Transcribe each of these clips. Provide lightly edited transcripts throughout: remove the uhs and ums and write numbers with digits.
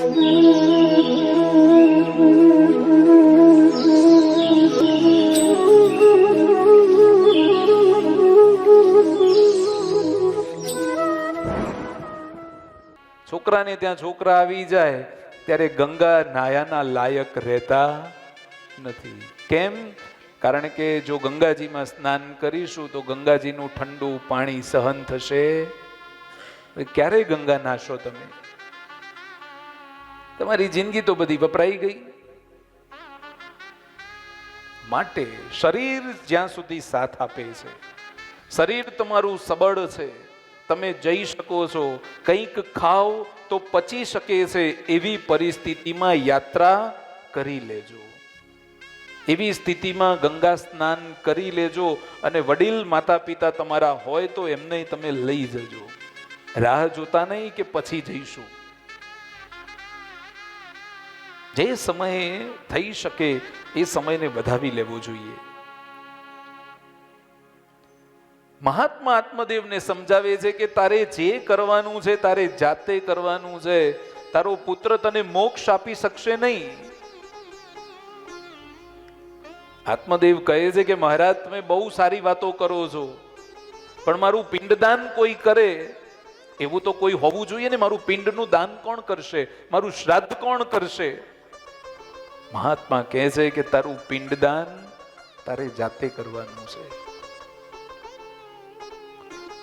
છોકરાને ત્યાં છોકરા આવી જાય ત્યારે ગંગા નાયાના લાયક રહેતા નથી. કેમ? કારણ કે જો ગંગાજીમાં સ્નાન કરીશું તો ગંગાજીનું ઠંડુ પાણી સહન થશે. ક્યારે ગંગા નાશો તમે? તમારી જિંદગી તો બધી વપરાઈ ગઈ. માટે શરીર જ્યાં સુધી સાથ આપે છે, શરીર તમારું સબળ છે, તમે જઈ શકો છો, કંઈક ખાઓ તો પચી શકે છે, એવી પરિસ્થિતિમાં યાત્રા કરી લેજો. એવી સ્થિતિમાં ગંગા સ્નાન કરી લેજો અને વડીલ માતા પિતા તમારા હોય તો એમને તમે લઈ જજો. રાહ જોતા નહીં કે પછી જઈશું. જે સમયે થઈ શકે એ સમયને વધાવી લેવો જોઈએ. મહાત્મા આત્મદેવને સમજાવે છે કે તારે જે કરવાનું છે તારે જાતે કરવાનું છે. તારો પુત્ર તને મોક્ષ આપી શકશે નહીં. આત્મદેવ કહે છે કે મહારાજ તમે બહુ સારી વાતો કરો છો, પણ મારું પિંડદાન કોઈ કરે એવું તો કોઈ હોવું જોઈએ ને. મારું પિંડનું દાન કોણ કરશે? મારું શ્રાદ્ધ કોણ કરશે? મહાત્મા કહે છે કે તારું પિંડદાન તારે જાતે કરવાનું છે.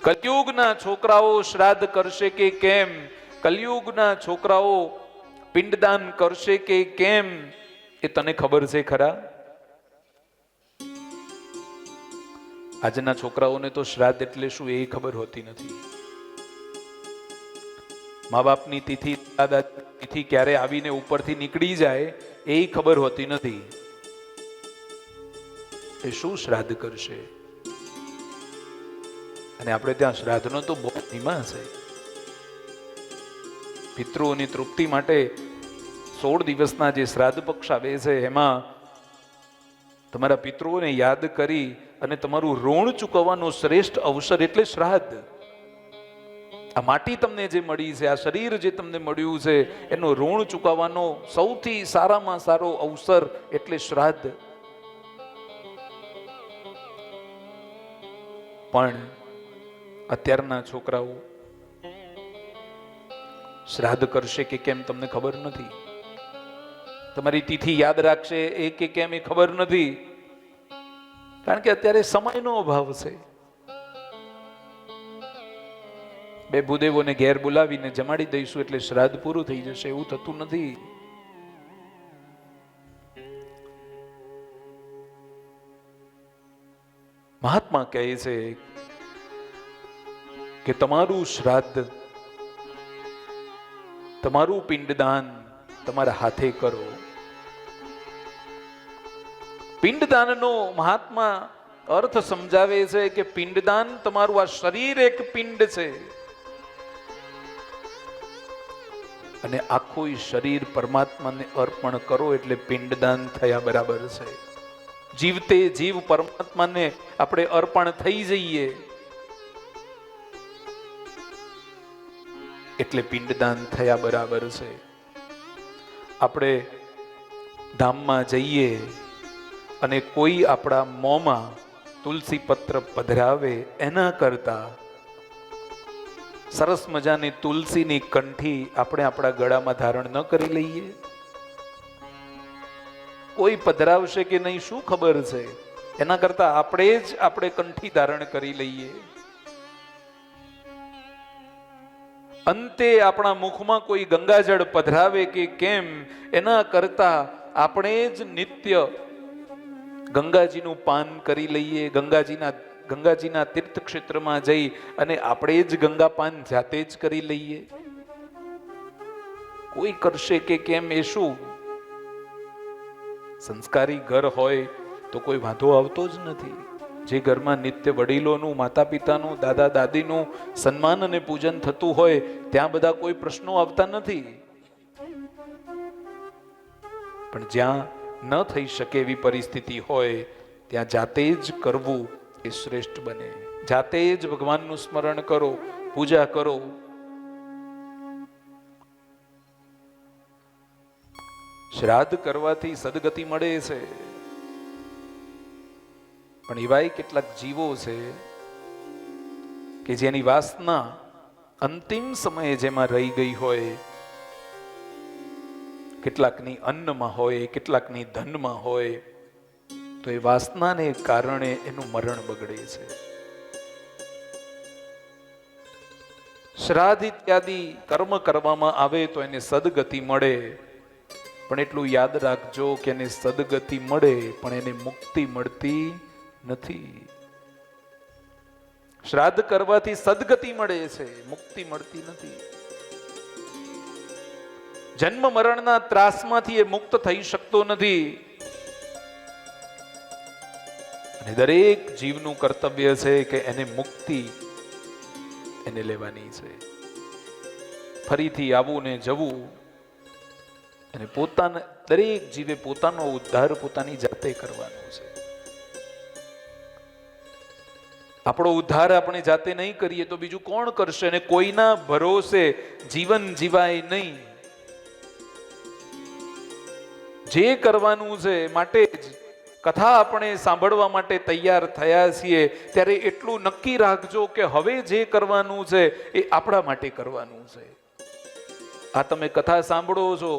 કલયુગના છોકરાઓ શ્રાદ્ધ કરશે કે કેમ? કલયુગના છોકરાઓ પિંડદાન કરશે કે કેમ? એ તને ખબર છે ખરા? આજના છોકરાઓને તો શ્રાદ્ધ એટલે શું એ ખબર હોતી નથી. મા બાપની તિથિ, દાદા તિથિ ક્યારે આવીને ઉપરથી નીકળી જાય એ ખબર હોતી નથી. એ શું શ્રાદ્ધ કરશે? અને આપણે ત્યાં શ્રાદ્ધનો તો બહુ મહિમા છે. પિતૃઓની તૃપ્તિ માટે 16 દિવસના જે શ્રાદ્ધ પક્ષ આવે છે એમાં તમારા પિતૃઓને યાદ કરી અને તમારું ઋણ ચૂકવવાનો શ્રેષ્ઠ અવસર એટલે શ્રાદ્ધ. આ માટી તમને જે મળી છે, આ શરીર જે તમને મળ્યું છે, એનો ઋણ ચૂકવવાનો સૌથી સારામાં સારો અવસર એટલે શ્રાદ્ધ. પણ અત્યારના છોકરાઓ શ્રાદ્ધ કરશે કે કેમ તમને ખબર નથી. તમારી તિથિ યાદ રાખશે એ કે કેમ એ ખબર નથી. કારણ કે અત્યારે સમયનો અભાવ છે. બે ભૂદેવોને ઘેર બોલાવીને જમાડી દઈશું એટલે શ્રાદ્ધ પૂરું થઈ જશે, એવું થતું નથી. મહાત્મા કહે છે કે તમારું શ્રાદ્ધ, તમારું પિંડદાન તમારા હાથે કરો. પિંડદાનનો મહાત્મા અર્થ સમજાવે છે કે પિંડદાન તમારું આ શરીર એક પિંડ છે અને આખું શરીર પરમાત્માને અર્પણ કરો એટલે પિંડદાન થયા બરાબર છે. જીવતે જીવ પરમાત્માને આપણે અર્પણ થઈ જઈએ એટલે પિંડદાન થયા બરાબર છે. આપણે ધામમાં જઈએ અને કોઈ આપણા મોંમાં તુલસી પત્ર પધરાવે એના કરતા સરસ મજાની તુલસીની કંઠી આપણે આપણા ગળામાં ધારણ ન કરી લઈએ? કોઈ પધરાવશે કે નહીં શું ખબર છે, એના કરતા આપણે કંઠી ધારણ કરી લઈએ. અંતે આપણા મુખમાં કોઈ ગંગાજળ પધરાવે કે કેમ, એના કરતા આપણે જ નિત્ય ગંગાજીનું પાન કરી લઈએ. ગંગાજીના તીર્થ ક્ષેત્રમાં જઈ અને આપણે જ ગંગાપાન જાતે જ કરી લઈએ. કોઈ કરશે કે કેમ એ શું? સંસ્કારી ઘર હોય તો કોઈ વાંધો આવતો જ નથી. જે ઘરમાં નિત્ય વડીલોનું, માતા પિતાનું, દાદા દાદીનું સન્માન અને પૂજન થતું હોય ત્યાં બધા કોઈ પ્રશ્નો આવતા નથી. પણ જ્યાં ન થઈ શકે એવી પરિસ્થિતિ હોય ત્યાં જાતે જ કરવું એ શ્રેષ્ઠ બને. જાતે જ ભગવાનનું સ્મરણ કરો, પૂજા કરો. શ્રાદ્ધ કરવાથી સદગતિ મળે છે, પણ એવાય કેટલાક જીવો છે કે જેની વાસના અંતિમ સમયે જેમાં રહી ગઈ હોય, કેટલાકની અન્નમાં હોય, કેટલાકની ધનમાં હોય, તો એ વાસનાને કારણે એનું મરણ બગડે છે. શ્રાદ્ધ ઇત્યાદિ કર્મ કરવામાં આવે તો એને સદગતિ મળે, પણ એટલું યાદ રાખજો કે એને સદગતિ મળે પણ એને મુક્તિ મળતી નથી. શ્રાદ્ધ કરવાથી સદગતિ મળે છે, મુક્તિ મળતી નથી. જન્મ મરણના ત્રાસમાંથી એ મુક્ત થઈ શકતો નથી. અને દરેક જીવનું કર્તવ્ય છે કે એને મુક્તિ એને લેવાની છે. ફરીથી આવવું ને જવું, અને પોતાના દરેક જીવે પોતાનો ઉદ્ધાર પોતાની જાતે કરવાનો છે. આપણો ઉદ્ધાર આપણે જાતે નહીં કરીએ તો બીજું કોણ કરશે? અને કોઈના ભરોસે જીવન જીવાય નહીં. જે કરવાનું છે માટે જ કથા આપણે સાંભળવા માટે તૈયાર થયા છીએ, ત્યારે એટલું નક્કી રાખજો કે હવે જે કરવાનું છે એ આપણા માટે કરવાનું છે. આ તમે કથા સાંભળો છો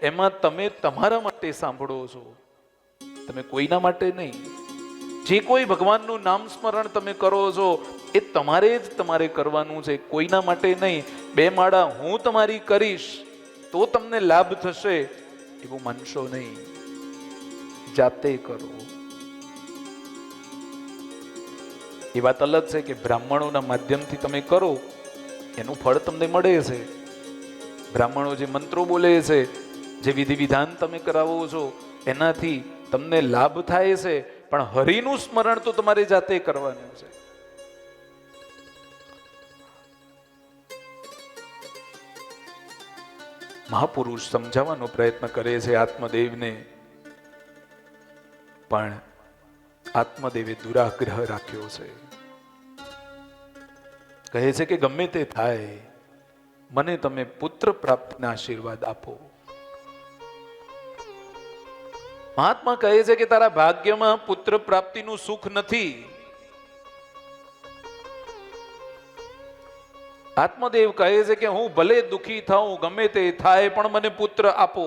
એમાં તમે તમારા માટે સાંભળો છો, તમે કોઈના માટે નહીં. જે કોઈ ભગવાનનું નામ સ્મરણ તમે કરો છો એ તમારે જ તમારે કરવાનું છે, કોઈના માટે નહીં. બે માળા હું તમારી કરીશ તો તમને લાભ થશે એવું માનશો નહીં, જાતે કરો. એ વાત અલગ છે કે બ્રાહ્મણોના માધ્યમથી તમે કરો એનું ફળ તમને મળે છે. બ્રાહ્મણો જે મંત્રો બોલે છે, જે વિધિ વિધાન તમે કરાવો છો એનાથી તમને લાભ થાય છે, પણ હરિનું સ્મરણ તો તમારે જાતે કરવાનું છે. મહાપુરુષ સમજાવવાનો પ્રયત્ન કરે છે આત્મદેવને, પણ આત્મદેવે દુરાગ્રહ રાખ્યો છે. કહે છે કે ગમે તે થાય મને તમે પુત્ર પ્રાપ્તિના આશીર્વાદ આપો. મહાત્મા કહે છે કે તારા ભાગ્યમાં પુત્ર પ્રાપ્તિનું સુખ નથી. આત્મદેવ કહે છે કે હું ભલે દુખી થાઉં, ગમે તે થાય, પણ મને પુત્ર આપો.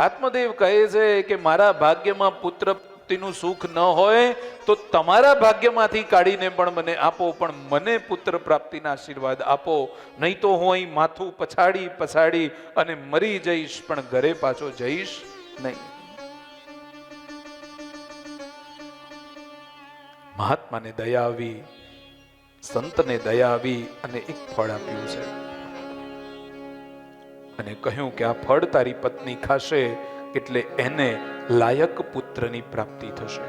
આત્મદેવ કહે છે કે મારા ભાગ્યમાં પુત્ર પ્રાપ્તિનું સુખ ન હોય તો તમારા ભાગ્યમાંથી કાઢીને પણ મને આપો, પણ મને પુત્ર પ્રાપ્તિના આશીર્વાદ આપો, નહીં તો હું અહીં માથું પછાડી પછાડી અને મરી જઈશ, પણ ઘરે પાછો જઈશ નહીં. મહાત્માને દયા આવી, સંતને દયા આવી અને એક ફળ આપ્યું છે અને કહ્યું કે આ ફળ તારી પત્ની ખાશે એટલે એને લાયક પુત્રની પ્રાપ્તિ થશે.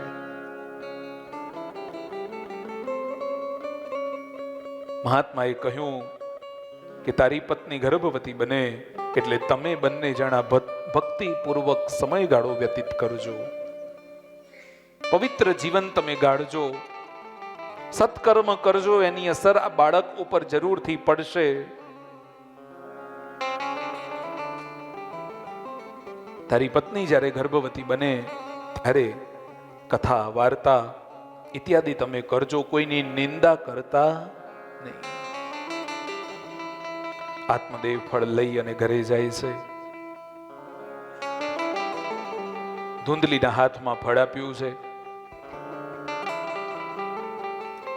મહાત્માએ કહ્યું કે તારી પત્ની ગર્ભવતી બને એટલે તમે બંને જણા ભક્તિપૂર્વક સમયગાળો વ્યતીત કરજો, પવિત્ર જીવન તમે ગાળજો, સત્કર્મ કરજો, એની અસર આ બાળક ઉપર જરૂરથી પડશે. તારી પત્ની જ્યારે ગર્ભવતી બને ત્યારે કથા વાર્તા ઇત્યાદિ તમે કરજો, કોઈની નિંદા કરતા નહીં. આત્મદેવ ફળ લઈ અને ઘરે જાય છે. ધૂંધલીના હાથમાં ફળ આપ્યું છે.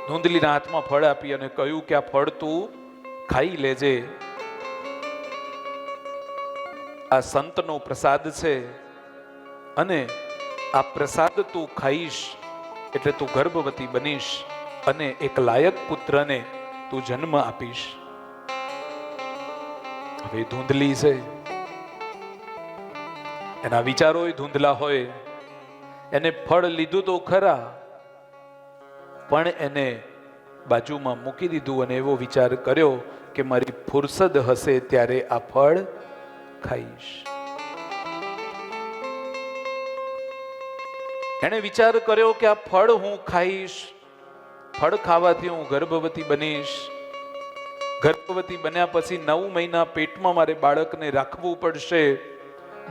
ધૂંધલીના હાથમાં ફળ આપી અને કહ્યું કે આ ફળ તું ખાઈ લેજે, આ સંતનો પ્રસાદ છે અને આ પ્રસાદ તું ખાઈશ એટલે તું ગર્ભવતી બનીશ અને એક લાયક પુત્રને તું જન્મ આપીશ. હવે ધૂંધલી છે, એના વિચારો ધૂંધલા હોય, એને ફળ લીધું તો ખરા પણ એને બાજુમાં મૂકી દીધું અને એવો વિચાર કર્યો કે મારી ફુરસદ હશે ત્યારે આ ફળ ખાઈશ. એને વિચાર કર્યો કે આ ફળ હું ખાઈશ, ફળ ખાવાથી હું ગર્ભવતી બનીશ, ગર્ભવતી બન્યા પછી 9 મહિના પેટમાં મારે બાળકને રાખવું પડશે,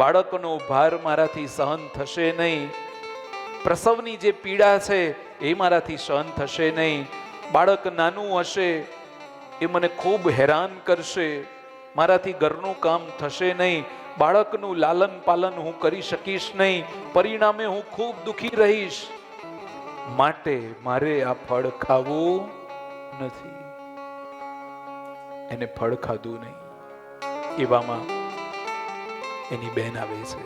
બાળકનો ભાર મારાથી સહન થશે નહીં, પ્રસવની જે પીડા છે એ મારાથી સહન થશે નહીં, બાળક નાનું હશે એ મને ખૂબ હેરાન કરશે, મારાથી ઘરનું કામ થશે નહીં, બાળકનું લાલન પાલન હું કરી શકીશ નહીં, પરિણામે હું ખૂબ દુખી રહીશ, માટે મારે આ ફળ ખાવું નથી. એને ફળ ખાધું નહીં. એવામાં એની બેન આવે છે.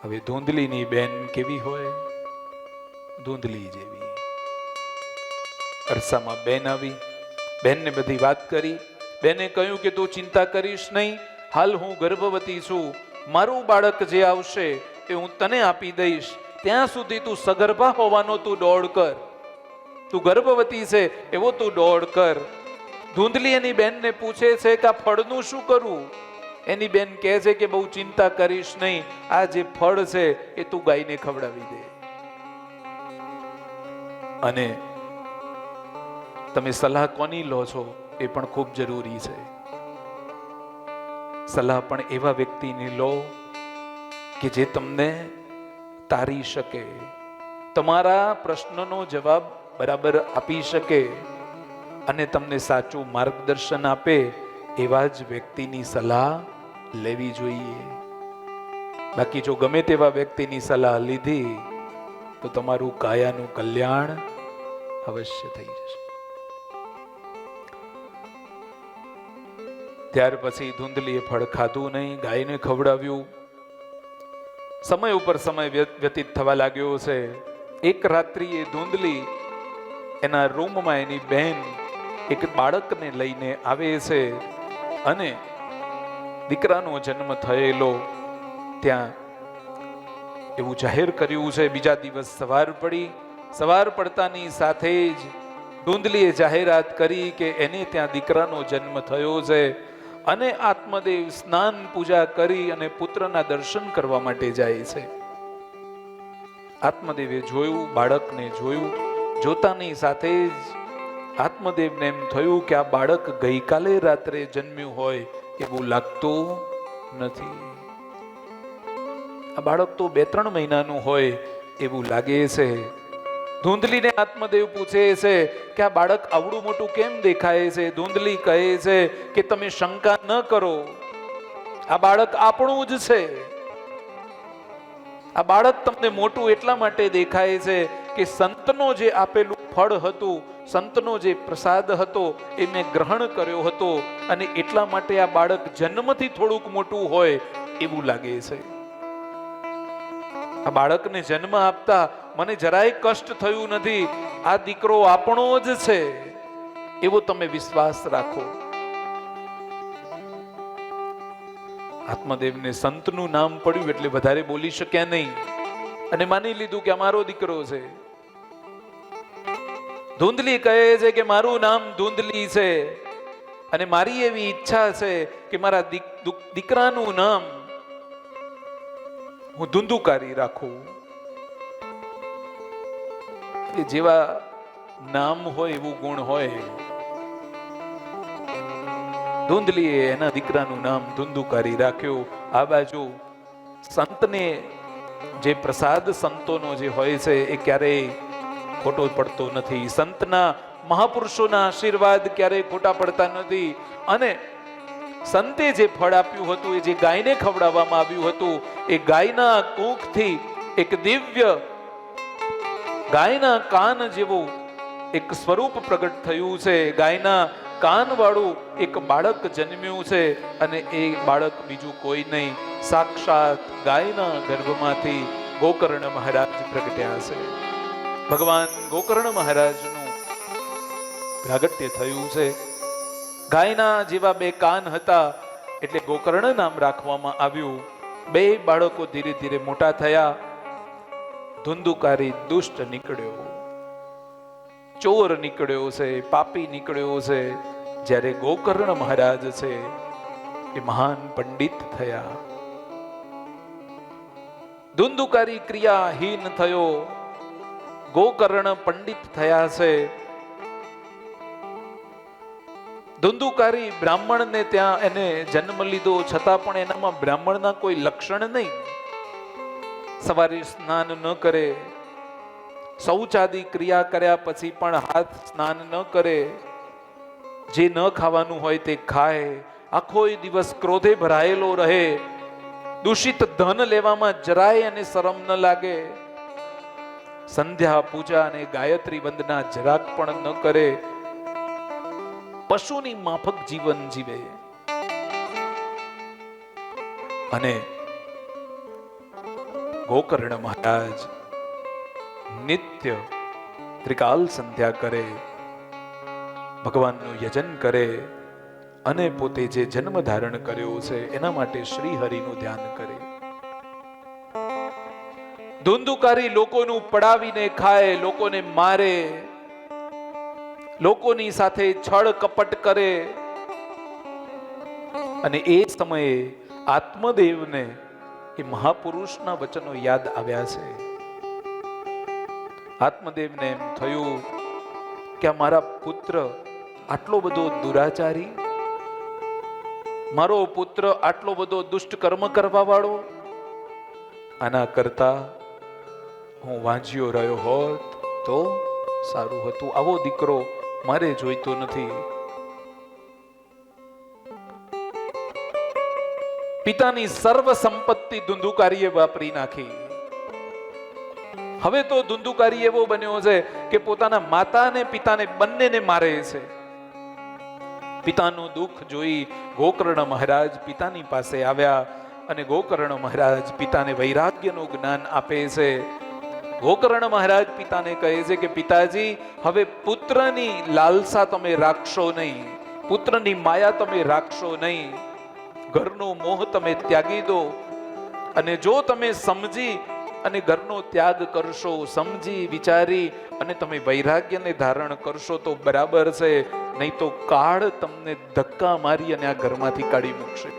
હવે ધૂંધલીની બેન કેવી હોય? ધૂંધલી જેવી. અરસામાં બેન આવી, બેનને બધી વાત કરી. બેને કહ્યું કે તું ચિંતા કરીશ નહીં, હાલ હું ગર્ભવતી છું, મારું બાળક જે આવશે એ હું તને આપી દઈશ, ત્યાં સુધી તું સગર્ભા હોવાનો તું દોડ કર, તું ગર્ભવતી છે એવો તું દોડ કર. ધૂંધલી એની બેનને પૂછે છે કે આ ફળનું શું કરું? એની બેન કહે છે કે બહુ ચિંતા કરીશ નહીં, આ જે ફળ છે એ તું ગાયને ખવડાવી દે. અને તમે સલાહ કોની લો છો એ પણ ખૂબ જરૂરી છે. સલાહ પણ એવા વ્યક્તિની લો કે જે તમને તારી શકે, તમારા પ્રશ્નનો જવાબ બરાબર આપી શકે અને તમને સાચું માર્ગદર્શન આપે. એવા જ વ્યક્તિની સલાહ લેવી જોઈએ. બાકી જો ગમે તેવા વ્યક્તિની સલાહ લીધી તો તમારું કાયાનું કલ્યાણ અવશ્ય થઈ જશે. ત્યાર પછી ધૂંધલીએ ફળ ખાધું નહીં, ગાયને ખવડાવ્યું. સમય ઉપર સમય વ્યતીત થવા લાગ્યો છે. એક રાત્રિએ ધૂંધલી એના રૂમમાં એની બહેન એક બાળકને લઈને આવે છે અને દીકરાનો જન્મ થયેલો ત્યાં એવું જાહેર કર્યું છે. બીજા દિવસ સવાર પડી. સવાર પડતાની સાથે જ ધૂંધલીએ જાહેરાત કરી કે એને ત્યાં દીકરાનો જન્મ થયો છે અને આત્મદેવ સ્નાન પૂજા કરી અને પુત્રના દર્શન કરવા માટે જાય છે. આત્મદેવે જોયું, બાળકને જોયું. જોતાની સાથે જ આત્મદેવને એમ થયું કે આ બાળક ગઈકાલે રાત્રે જન્મ્યું હોય એવું લાગતું નથી. આ બાળક તો 2-3 મહિનાનું હોય એવું લાગે છે. ધૂંધલીને આત્મદેવ પૂછે છે કે આ બાળક આવડું મોટું કેમ દેખાય છે? ધૂંધલી કહે છે કે તમે શંકા ન કરો, આ બાળક આપણું જ છે. આ બાળક તમને મોટું એટલા માટે દેખાય છે કે સંતનો જે આપેલું ફળ હતું, સંતનો જે પ્રસાદ હતો એ મેં ગ્રહણ કર્યો હતો અને એટલા માટે આ બાળક જન્મથી થોડુંક મોટું હોય એવું લાગે છે. આ બાળકને જન્મ આપતા મને જરાય કષ્ટ થયું નથી. આ દીકરો આપણો જ છે એવો તમે વિશ્વાસ રાખો. આત્મદેવને સંતનું નામ પડ્યું એટલે વધારે બોલી શક્યા નહીં અને માની લીધું કે અમારો દીકરો છે. ધૂંધલી કહે છે કે મારું નામ ધૂંધલી છે અને મારી એવી ઈચ્છા છે કે મારા દીકરાનું નામ હું ધુંધુકારી રાખું. એ જેવા નામ હોય એવું ગુણ હોય. ધૂંધલીએ એના દીકરાનું નામ ધુંધુકારી રાખ્યું. આ બાજુ સંતને જે પ્રસાદ સંતોનો જે હોય છે એ ક્યારેય ખોટો પડતો નથી. સંતના મહાપુરુષોના આશીર્વાદ ક્યારેય ખોટા પડતા નથી. અને સંતે જે ફળ આપ્યું હતું, એ જે ગાયને ખવડાવવામાં આવ્યું હતું, એ ગાયના કુંખથી એક દિવ્ય ગાયના કાન જેવું એક સ્વરૂપ પ્રગટ થયું છે. ગાયના કાન વાળું એક બાળક જન્મ્યું છે અને એ બાળક બીજું કોઈ નહીં, સાક્ષાત ગાયના ગર્ભમાંથી ગોકર્ણ મહારાજ પ્રગટ્યા છે. ભગવાન ગોકર્ણ મહારાજનું પ્રાગટ્ય થયું છે. ગાયના જેવા 2 કાન હતા એટલે ગોકર્ણ નામ રાખવામાં આવ્યું. 2 બાળકો ધીરે ધીરે મોટા થયા. ધુંધુકારી દુષ્ટ નીકળ્યો, ચોર નીકળ્યો છે, પાપી નીકળ્યો છે. જ્યારે ગોકર્ણ મહારાજ છે એ મહાન પંડિત થયા. ધુંધુકારી ક્રિયાહીન થયો, ગોકર્ણ પંડિત થયા છે. ધુંધુકારી બ્રાહ્મણને ત્યાં એને જન્મ લીધો, છતાં પણ એનામાં બ્રાહ્મણના કોઈ લક્ષણ નહીં. સવારે સ્નાન ન કરે, શૌચાદી ક્રિયા કર્યા પછી પણ હાથ સ્નાન ન કરે, જે ન ખાવાનું હોય તે ખાય, આખો દિવસ ક્રોધે ભરાયેલો રહે, દૂષિત ધન લેવામાં જરાય અને શરમ ન લાગે, સંધ્યા પૂજા અને ગાયત્રી વંદના જરાક પણ ન કરે, પશુની માફક જીવન જીવે અને ગોકર્ણ મહારાજ નિત્ય ત્રિકાલ સંધ્યા કરે, ભગવાનનું યજન કરે અને પોતે જે જન્મ ધારણ કર્યો છે એના માટે શ્રી હરિનું ધ્યાન કરે. ધુંધુકારી લોકોનું પડાવીને ખાય, લોકોને મારે, લોકોની સાથે છળ કપટ કરે અને એ સમયે આત્મદેવને એ મહાપુરુષના વચનો યાદ આવ્યા છે. આત્મદેવને એમ થયું કે આ મારા પુત્ર આટલો બધો દુરાચારી, મારો પુત્ર આટલો બધો દુષ્ટ કર્મ કરવા વાળો, આના કરતા હું વાંજ્યો રહ્યો હોત તો સારું હતું. આવો દીકરો મારે જોઈતો નથી. પિતાની સર્વ સંપત્તિ ધુંધુકારીએ વાપરી નાખી. હવે તો ધુંધુકારી એવો બન્યો છે કે પોતાના માતા અને પિતાને બંનેને મારે છે. પિતાનું દુઃખ જોઈ ગોકર્ણ મહારાજ પિતાની પાસે આવ્યા અને ગોકર્ણ મહારાજ પિતાને વૈરાગ્યનું જ્ઞાન આપે છે. ગોકર્ણ મહારાજ પિતાને કહે છે કે પિતાજી, હવે પુત્રની લાલસા તમે રાખશો નહીં, પુત્રની માયા તમે રાખશો નહીં, ઘરનો મોહ તમે ત્યાગી દો અને જો તમે સમજી અને ઘરનો ત્યાગ કરશો, સમજી વિચારી અને તમે વૈરાગ્યને ધારણ કરશો તો બરાબર છે, નહીં તો કાળ તમને ધક્કા મારી અને આ ઘરમાંથી કાઢી મૂકશે.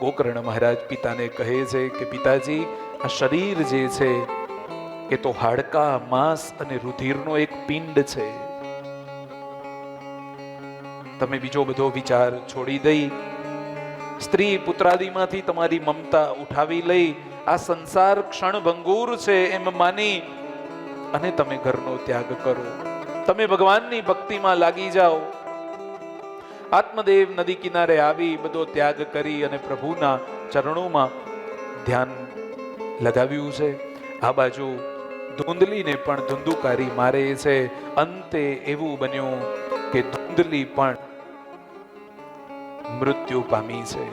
ગોકર્ણ મહારાજ પિતાને કહે છે કે પિતાજી, આ શરીર જે છે એ તો હાડકા, માંસ અને રુધિરનો એક પિંડ છે. તમે બીજો બધો વિચાર છોડી દઈ, સ્ત્રી પુત્રાદિમાંથી તમારી મમતા ઉઠાવી લઈ, આ સંસાર ક્ષણભંગુર છે એમ માની અને તમે ઘરનો ત્યાગ કરો, તમે ભગવાનની ભક્તિમાં લાગી જાઓ. આત્મદેવ નદી કિનારે આવી બધો ત્યાગ કરી અને પ્રભુના ચરણોમાં ધ્યાન લગાવ્યું છે. આ બાજુ ધૂંધલીને પણ ધુંધુકારી મારે છે. અંતે એવું બન્યું કે ધૂંધલી પણ મૃત્યુ પામી છે.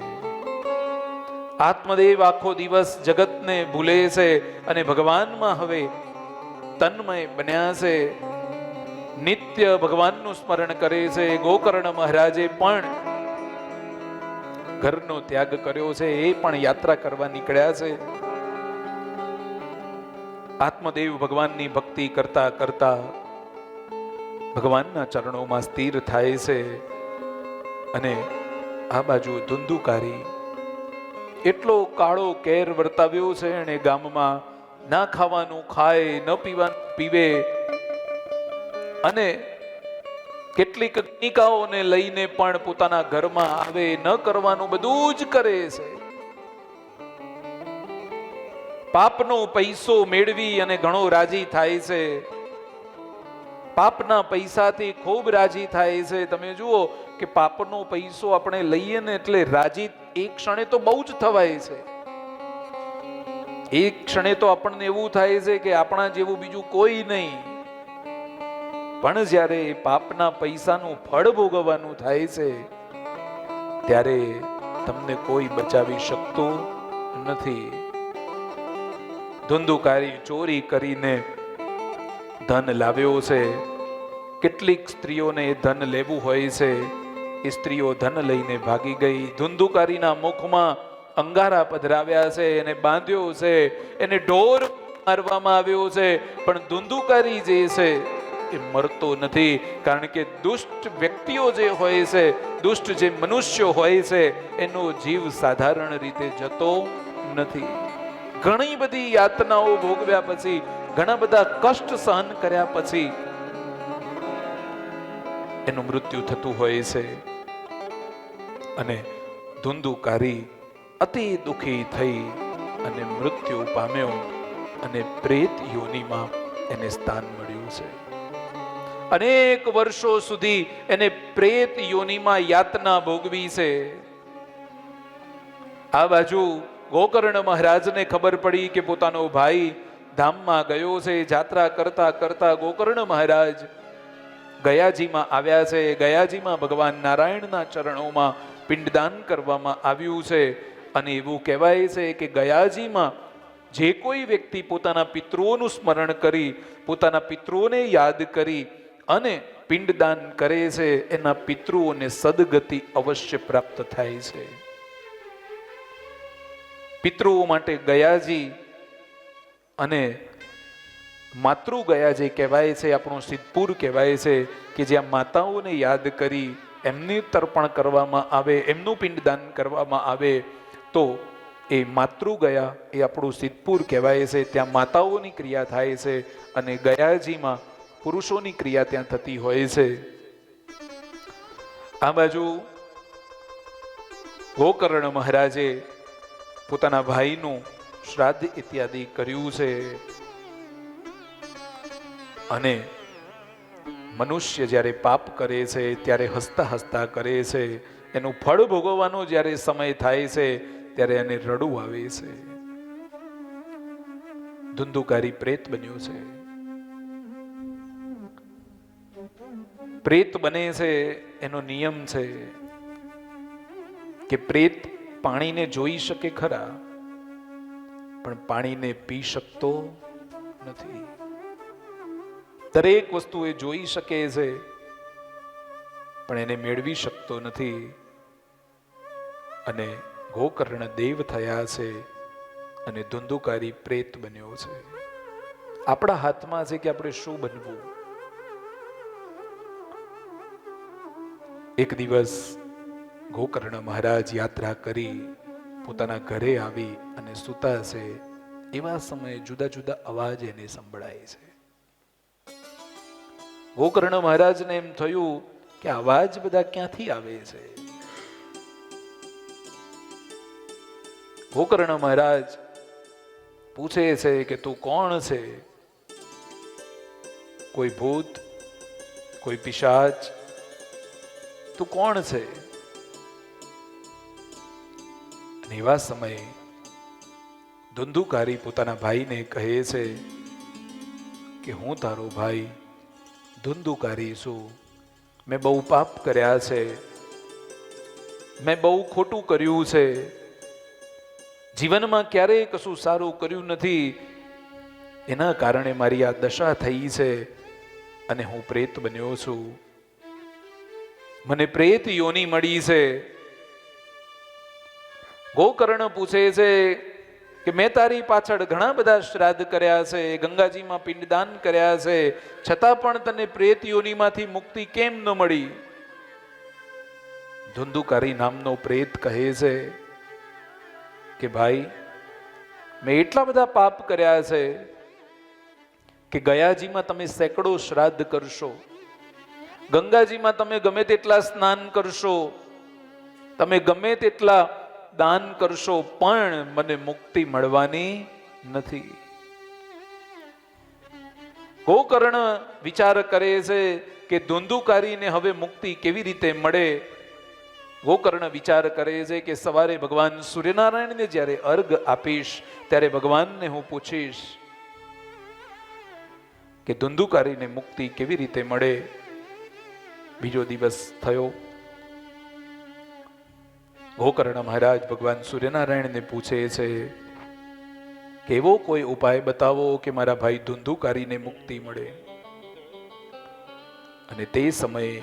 આત્મદેવ આખો દિવસ જગતને ભૂલે છે અને ભગવાનમાં હવે તન્મય બન્યા છે, નિત્ય ભગવાનનું સ્મરણ કરે છે. ગોકર્ણ મહારાજે પણ ઘરનો ત્યાગ કર્યો છે, એ પણ યાત્રા કરવા નીકળ્યા છે. આત્મદેવ ભગવાનની ભક્તિ કરતા કરતા ભગવાનના ચરણોમાં સ્થિર થાય છે અને આ બાજુ ધુંધુકારી એટલો કાળો કેર વર્તાવ્યો છે અને ગામમાં ના ખાવાનું ખાય, ન પીવાનું પીવે અને કેટલીક કન્યકાઓને લઈને પણ પોતાના ઘરમાં આવે, ન કરવાનું બધું જ કરે છે. પાપનો પૈસો મેળવી અને ઘણો રાજી થાય છે, પાપના પૈસાથી ખૂબ રાજી થાય છે. તમે જુઓ કે પાપનો પૈસો આપણે લઈએ ને એટલે રાજી એક ક્ષણે તો બહુ જ થવાય છે. એક ક્ષણે તો આપણને એવું થાય છે કે આપણા જેવું બીજું કોઈ નહીં, પણ જ્યારે પાપના પૈસાનું ફળ ભોગવવાનું થાય છે ત્યારે તમને કોઈ બચાવી શકતું નથી. ધુંધુકારી ચોરી કરીને ધન લાવ્યો છે. કેટલીક સ્ત્રીઓને ધન લેવું હોય છે, એ સ્ત્રીઓ ધન લઈને ભાગી ગઈ. ધુંધુકારીના મુખમાં અંગારા પધરાવ્યા છે, એને બાંધ્યો છે, એને ઢોર મારવામાં આવ્યો છે, પણ ધુંધુકારી જે છે એ મરતો નથી. કારણ કે દુષ્ટ વ્યક્તિઓ જે હોય છે, દુષ્ટ જે મનુષ્યો હોય છે, એનો જીવ સાધારણ રીતે જતો નથી. ઘણી બધી યાતનાઓ ભોગવ્યા પછી, ઘણા બધા કષ્ટ સહન કર્યા પછી એનું મૃત્યુ થતું હોય છે. અને ધુંધુકારી અતિ દુઃખી થઈ અને મૃત્યુ પામ્યો અને પ્રેત યોનિમાં એને સ્થાન મળ્યું છે. અનેક વર્ષો સુધી એને પ્રેત યોનિમાં યાતના ભોગવી છે. આ બાજુ ગોકર્ણ મહારાજને ખબર પડી કે પોતાનો ભાઈ ધામમાં ગયો છે. જાત્રા કરતા કરતા ગોકર્ણ મહારાજ ગયાજીમાં આવ્યા છે. ગયાજીમાં ભગવાન નારાયણના ચરણોમાં પિંડદાન કરવામાં આવ્યું છે. અને એવું કહેવાય છે કે ગયાજીમાં જે કોઈ વ્યક્તિ પોતાના પિતૃઓનું સ્મરણ કરી, પોતાના પિતૃઓને યાદ કરી અને પિંડદાન કરે છે, એના પિતૃઓને સદગતિ અવશ્ય પ્રાપ્ત થાય છે. પિતૃઓ માટે ગયાજી અને માતૃ ગયાજી કહેવાય છે. આપણું સિદ્ધપુર કહેવાય છે કે જ્યાં માતાઓને યાદ કરી એમની તર્પણ કરવામાં આવે, એમનું પિંડદાન કરવામાં આવે તો એ માતૃ ગયા એ આપણું સિદ્ધપુર કહેવાય છે. ત્યાં માતાઓની ક્રિયા થાય છે અને ગયાજીમાં પુરુષોની ક્રિયા ત્યાં થતી હોય છે. આ બાજુ ગોકર્ણ મહારાજે પોતાના ભાઈનું શ્રાદ્ધ ઇત્યાદિ કર્યું છે. અને મનુષ્ય જ્યારે પાપ કરે છે ત્યારે હસતા હસતા કરે છે. એનું ફળ ભોગવવાનો જ્યારે સમય થાય છે ત્યારે એને રડવું આવે છે. ધુંધુકારી પ્રેત બન્યો છે. પ્રેત બને છે એનો નિયમ છે કે પ્રેત પાણીને જોઈ શકે ખરા, પણ પાણીને પી શકતો નથી. દરેક વસ્તુ એ જોઈ શકે છે પણ એને મેળવી શકતો નથી. અને ગોકર્ણ દેવ થયા છે અને ધુંધુકારી પ્રેત બન્યો છે. આપણા હાથમાં છે કે આપણે શું બનવું. એક દિવસ ગોકર્ણ મહારાજ યાત્રા કરી પોતાના ઘરે આવી અને સૂતા છે. એવા સમયે જુદા જુદા અવાજ એને સંભળાય છે. ગોકર્ણ મહારાજને એમ થયું કે અવાજ બધા ક્યાંથી આવે છે. ગોકર્ણ મહારાજ પૂછે છે કે તું કોણ છે? કોઈ ભૂત, કોઈ પિશાચ, તું કોણ છે? એવા સમયે ધુંધુકારી પોતાના ભાઈને કહે છે કે હું તારો ભાઈ ધુંધુકારી છું. મેં બહુ પાપ કર્યા છે, મેં બહુ ખોટું કર્યું છે, જીવનમાં ક્યારેય કશું સારું કર્યું નથી. એના કારણે મારી આ દશા થઈ છે અને હું પ્રેત બન્યો છું. મને પ્રેત યોની મળી છે. ગોકર્ણ પૂછે છે કે મેં તારી પાછળ ઘણા બધા શ્રાદ્ધ કર્યા છે, ગંગાજીમાં પિંડદાન કર્યા છે, છતાં પણ તને પ્રેત યોનીમાંથી મુક્તિ કેમ ન મળી? ધુંધુકારી નામનો પ્રેત કહે છે કે ભાઈ, મેં એટલા બધા પાપ કર્યા છે કે ગયાજીમાં તમે સેંકડો શ્રાદ્ધ કરશો, ગંગાજીમાં તમે ગમે તેટલા સ્નાન કરશો, તમે ગમે તેટલા દાન કરશો, પણ મને મુક્તિ મળવાની નથી. ગોકર્ણ વિચાર કરે છે કે ધુંધુકારીને હવે મુક્તિ કેવી રીતે મળે. ગોકર્ણ વિચાર કરે છે કે સવારે ભગવાન સૂર્યનારાયણને જ્યારે અર્ઘ આપીશ ત્યારે ભગવાનને હું પૂછીશ કે ધુંધુકારીને મુક્તિ કેવી રીતે મળે. બીજો દિવસ થયો. ગોકર્ણ મહારાજ ભગવાન સૂર્યનારાયણને પૂછે છે કે એવો કોઈ ઉપાય બતાવો કે મારા ભાઈ ધુંધુકારીને મુક્તિ મળે. અને તે સમયે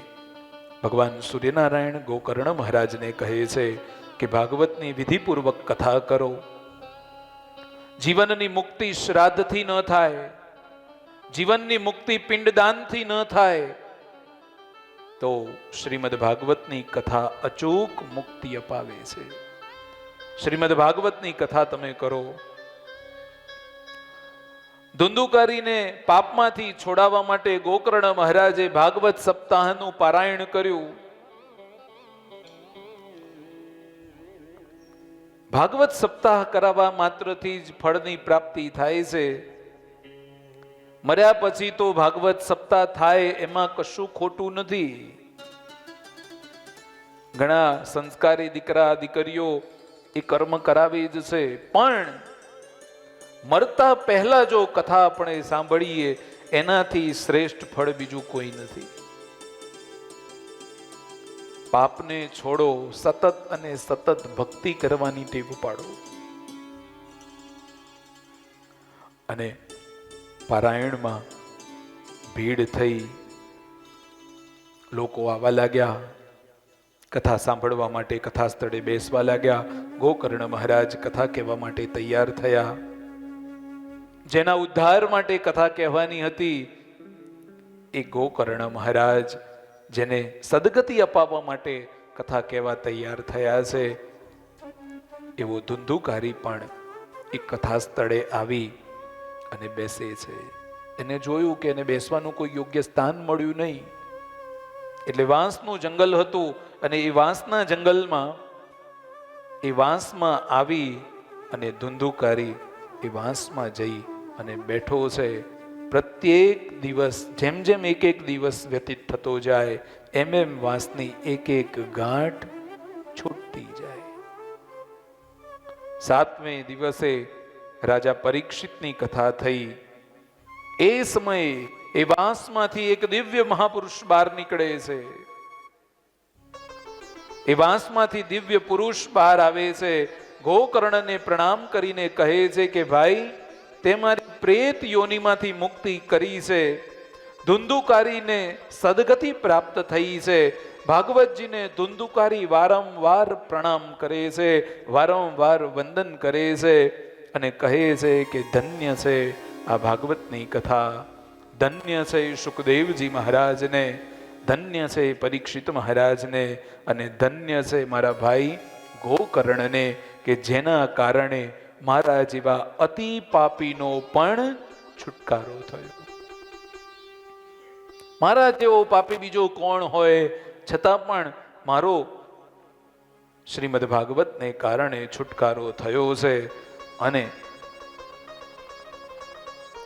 ભગવાન સૂર્યનારાયણ ગોકર્ણ મહારાજને કહે છે કે ભાગવતની વિધિપૂર્વક કથા કરો. જીવનની મુક્તિ શ્રાદ્ધથી ન થાય, જીવનની મુક્તિ પિંડદાનથી ન થાય, તો શ્રીમદ ભાગવતની કથા અચૂક મુક્તિ અપાવે છે. શ્રીમદ ભાગવતની કથા તમે કરો. ધુંધુકારીને પાપમાંથી છોડાવવા માટે ગોકર્ણ મહારાજે ભાગવત સપ્તાહનું પારાયણ કર્યું. ભાગવત સપ્તાહ કરાવવા માત્રથી જ ફળની પ્રાપ્તિ થાય છે. મર્યા પછી તો ભાગવત સપ્તાહ થાય એમાં કશું ખોટું નથી. ઘણા સંસ્કારી દીકરા દીકરીઓ એ કર્મ કરાવી જ છે, પણ મરતા પહેલા જો કથા આપણે સાંભળીએ એનાથી શ્રેષ્ઠ ફળ બીજું કોઈ નથી. પાપને છોડો, સતત અને સતત ભક્તિ કરવાની ટેવ પાડો. અને પારાયણમાં ભીડ થઈ, લોકો આવવા લાગ્યા, કથા સાંભળવા માટે કથા સ્થળે બેસવા લાગ્યા. ગોકર્ણ મહારાજ કથા કહેવા માટે તૈયાર થયા. જેના ઉદ્ધાર માટે કથા કહેવાની હતી એ ગોકર્ણ મહારાજ, જેને સદગતિ અપાવવા માટે કથા કહેવા તૈયાર થયા છે, એવો ધુંધુકારી પણ એ કથા સ્થળે આવી અને બેસે છે. એને જોયું કે એને બેસવાનું કોઈ યોગ્ય સ્થાન મળ્યું નહીં. એટલે વાંસનું જંગલ હતું અને એ વાંસના જંગલમાં એ વાંસમાં આવી અને ધુંધુકારી એ વાંસમાં જઈ અને બેઠો છે. પ્રત્યેક દિવસ જેમ જેમ એક એક દિવસ વ્યતીત થતો જાય એમ એમ વાંસની એક એક ગાંઠ છૂટતી જાય. 7મે દિવસે રાજા પરીક્ષિતની કથા થઈ. એ સમયે એ વાંસમાંથી એક દિવ્ય મહાપુરુષ બહાર નીકળે છે. એ વાંસમાંથી દિવ્ય પુરુષ બહાર આવે છે. ગોકર્ણને પ્રણામ કરીને કહે છે કે ભાઈ, તે મારી પ્રેત યોનિમાંથી મુક્તિ કરી છે. ધુંધુકારીને સદગતિ પ્રાપ્ત થઈ છે. ભાગવતજીને ધુંધુકારી વારંવાર પ્રણામ કરે છે, વારંવાર વંદન કરે છે અને કહે છે કે ધન્ય છે આ ભાગવતની કથા, ધન્ય છે સુખદેવજી મહારાજને, ધન્ય છે પરીક્ષિત મહારાજને અને ધન્ય છે મારા ભાઈ ગોકર્ણને કે જેના કારણે મારા જેવા અતિ પાપીનો પણ છુટકારો થયો. મારા જેવો પાપી બીજો કોણ હોય, છતાં પણ મારો શ્રીમદ ભાગવતને કારણે છુટકારો થયો છે. અને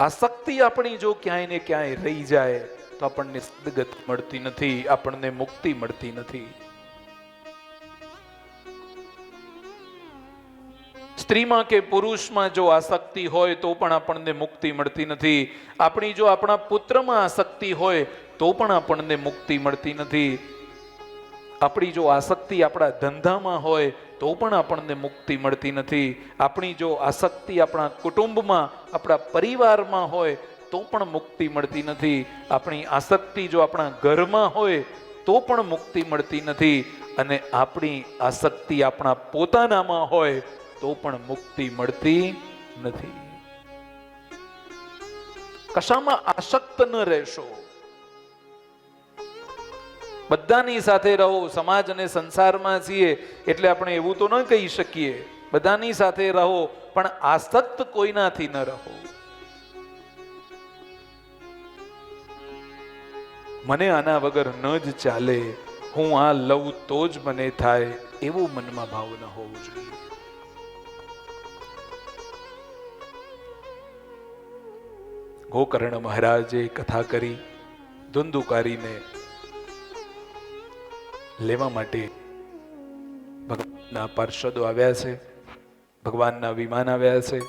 આસક્તિ આપણી જો ક્યાંય ને ક્યાંય રહી જાય તો આપણને સદગતિ મળતી નથી, આપણને મુક્તિ મળતી નથી. સ્ત્રીમાં કે પુરુષમાં જો આસક્તિ હોય તો પણ આપણને મુક્તિ મળતી નથી. આપણી જો આપણા પુત્રમાં આસક્તિ હોય તો પણ આપણને મુક્તિ મળતી નથી. આપણી જો આસક્તિ આપણા ધંધામાં હોય તો પણ આપણને મુક્તિ મળતી નથી. આપણી જો આસક્તિ આપણા કુટુંબમાં, આપણા પરિવારમાં હોય તો પણ મુક્તિ મળતી નથી. આપણી આસક્તિ જો આપણા ઘરમાં હોય તો પણ મુક્તિ મળતી નથી. અને આપણી આસક્તિ આપણા પોતાનામાં હોય તો પણ મુક્તિ મળતી નથી. કશામાં આસક્ત ન રહેશો. બધાની સાથે રહો. સમાજ અને સંસારમાં છીએ એટલે આપણે એવું તો ન કહી શકીએ બધાની સાથે રહો, પણ આસક્ત કોઈનાથી ન રહો. મને આના વગર ન જ ચાલે, હું આ લઉં તો જ મને થાય, એવો મનમાં ભાવ ન હોવો જોઈએ. ગોકર્ણ મહારાજે કથા કરી. ધુંધુકારીને લેવા માટે ભગવાનના પાર્ષદો આવ્યા છે, ભગવાનના વિમાન આવ્યા છે.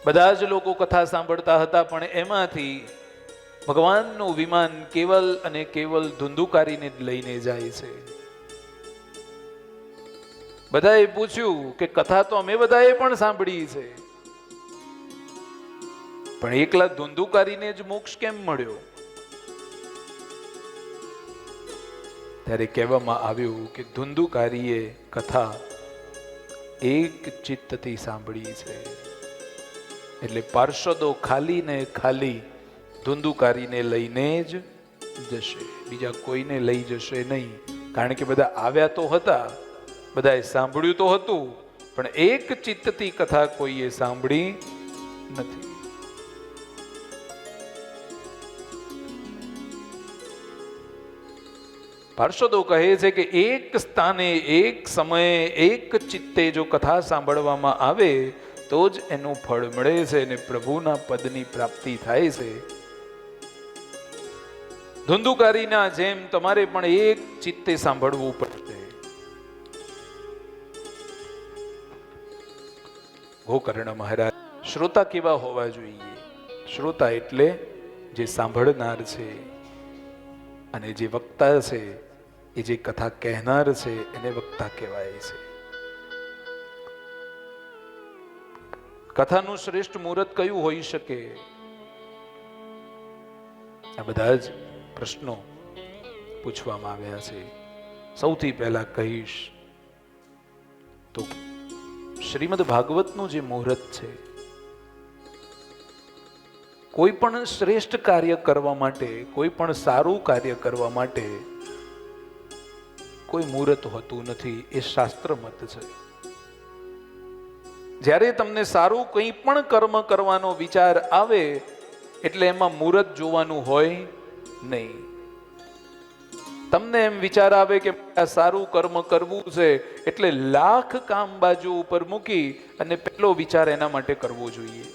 બધા જ લોકો કથા સાંભળતા હતા, પણ એમાંથી ભગવાનનું વિમાન કેવલ અને કેવલ ધુંધુકારીને જ લઈને જાય છે. બધાએ પૂછ્યું કે કથા તો અમે બધાએ પણ સાંભળી છે, પણ એકલા ધુંધુકારીને જ મોક્ષ કેમ મળ્યો? ત્યારે કહેવામાં આવ્યું કે ધુંધુકારીએ કથા એક ચિત્તથી સાંભળી છે. એટલે પાર્ષદો ખાલી ને ખાલી ધુંધુકારીને લઈને જ જશે, બીજા કોઈને લઈ જશે નહીં. કારણ કે બધા આવ્યા તો હતા, બધાએ સાંભળ્યું તો હતું, પણ એક ચિત્તથી કથા કોઈએ સાંભળી નથી. પાર્ષદો કહે છે કે એક સ્થાને એક સમયે એક ચિત્તે જો કથા સાંભળવામાં આવે તો જ એનું ફળ મળે છે અને પ્રભુના પદની પ્રાપ્તિ થાય છે. ધુંધુકારીના જેમ તમારે પણ એક ચિત્તે સાંભળવું પડશે. ગોકર્ણ મહારાજ શ્રોતા કેવા હોવા જોઈએ? શ્રોતા એટલે જે સાંભળનાર છે, અને જે વક્તા છે એ જે કથા કહેનાર છે એને વક્તા કહેવાય છે. કથાનું શ્રેષ્ઠ મુહૂર્ત કયું હોઈ શકે? આ બધા જ પ્રશ્નો પૂછવામાં આવ્યા છે. સૌથી પહેલા કહીશ તો શ્રીમદ ભાગવતનું જે મુહૂર્ત છે, કોઈ પણ શ્રેષ્ઠ કાર્ય કરવા માટે, કોઈ પણ સારું કાર્ય કરવા માટે કોઈ મુહૂર્ત હોતું નથી. એ શાસ્ત્ર મત છે. જ્યારે તમને સારું કંઈ પણ કર્મ કરવાનો વિચાર આવે એટલે એમાં મુહૂર્ત જોવાનું હોય નહીં. તમને એમ વિચાર આવે કે આ સારું કર્મ કરવું છે એટલે લાખ કામ બાજુ ઉપર મૂકી અને પહેલો વિચાર એના માટે કરવો જોઈએ.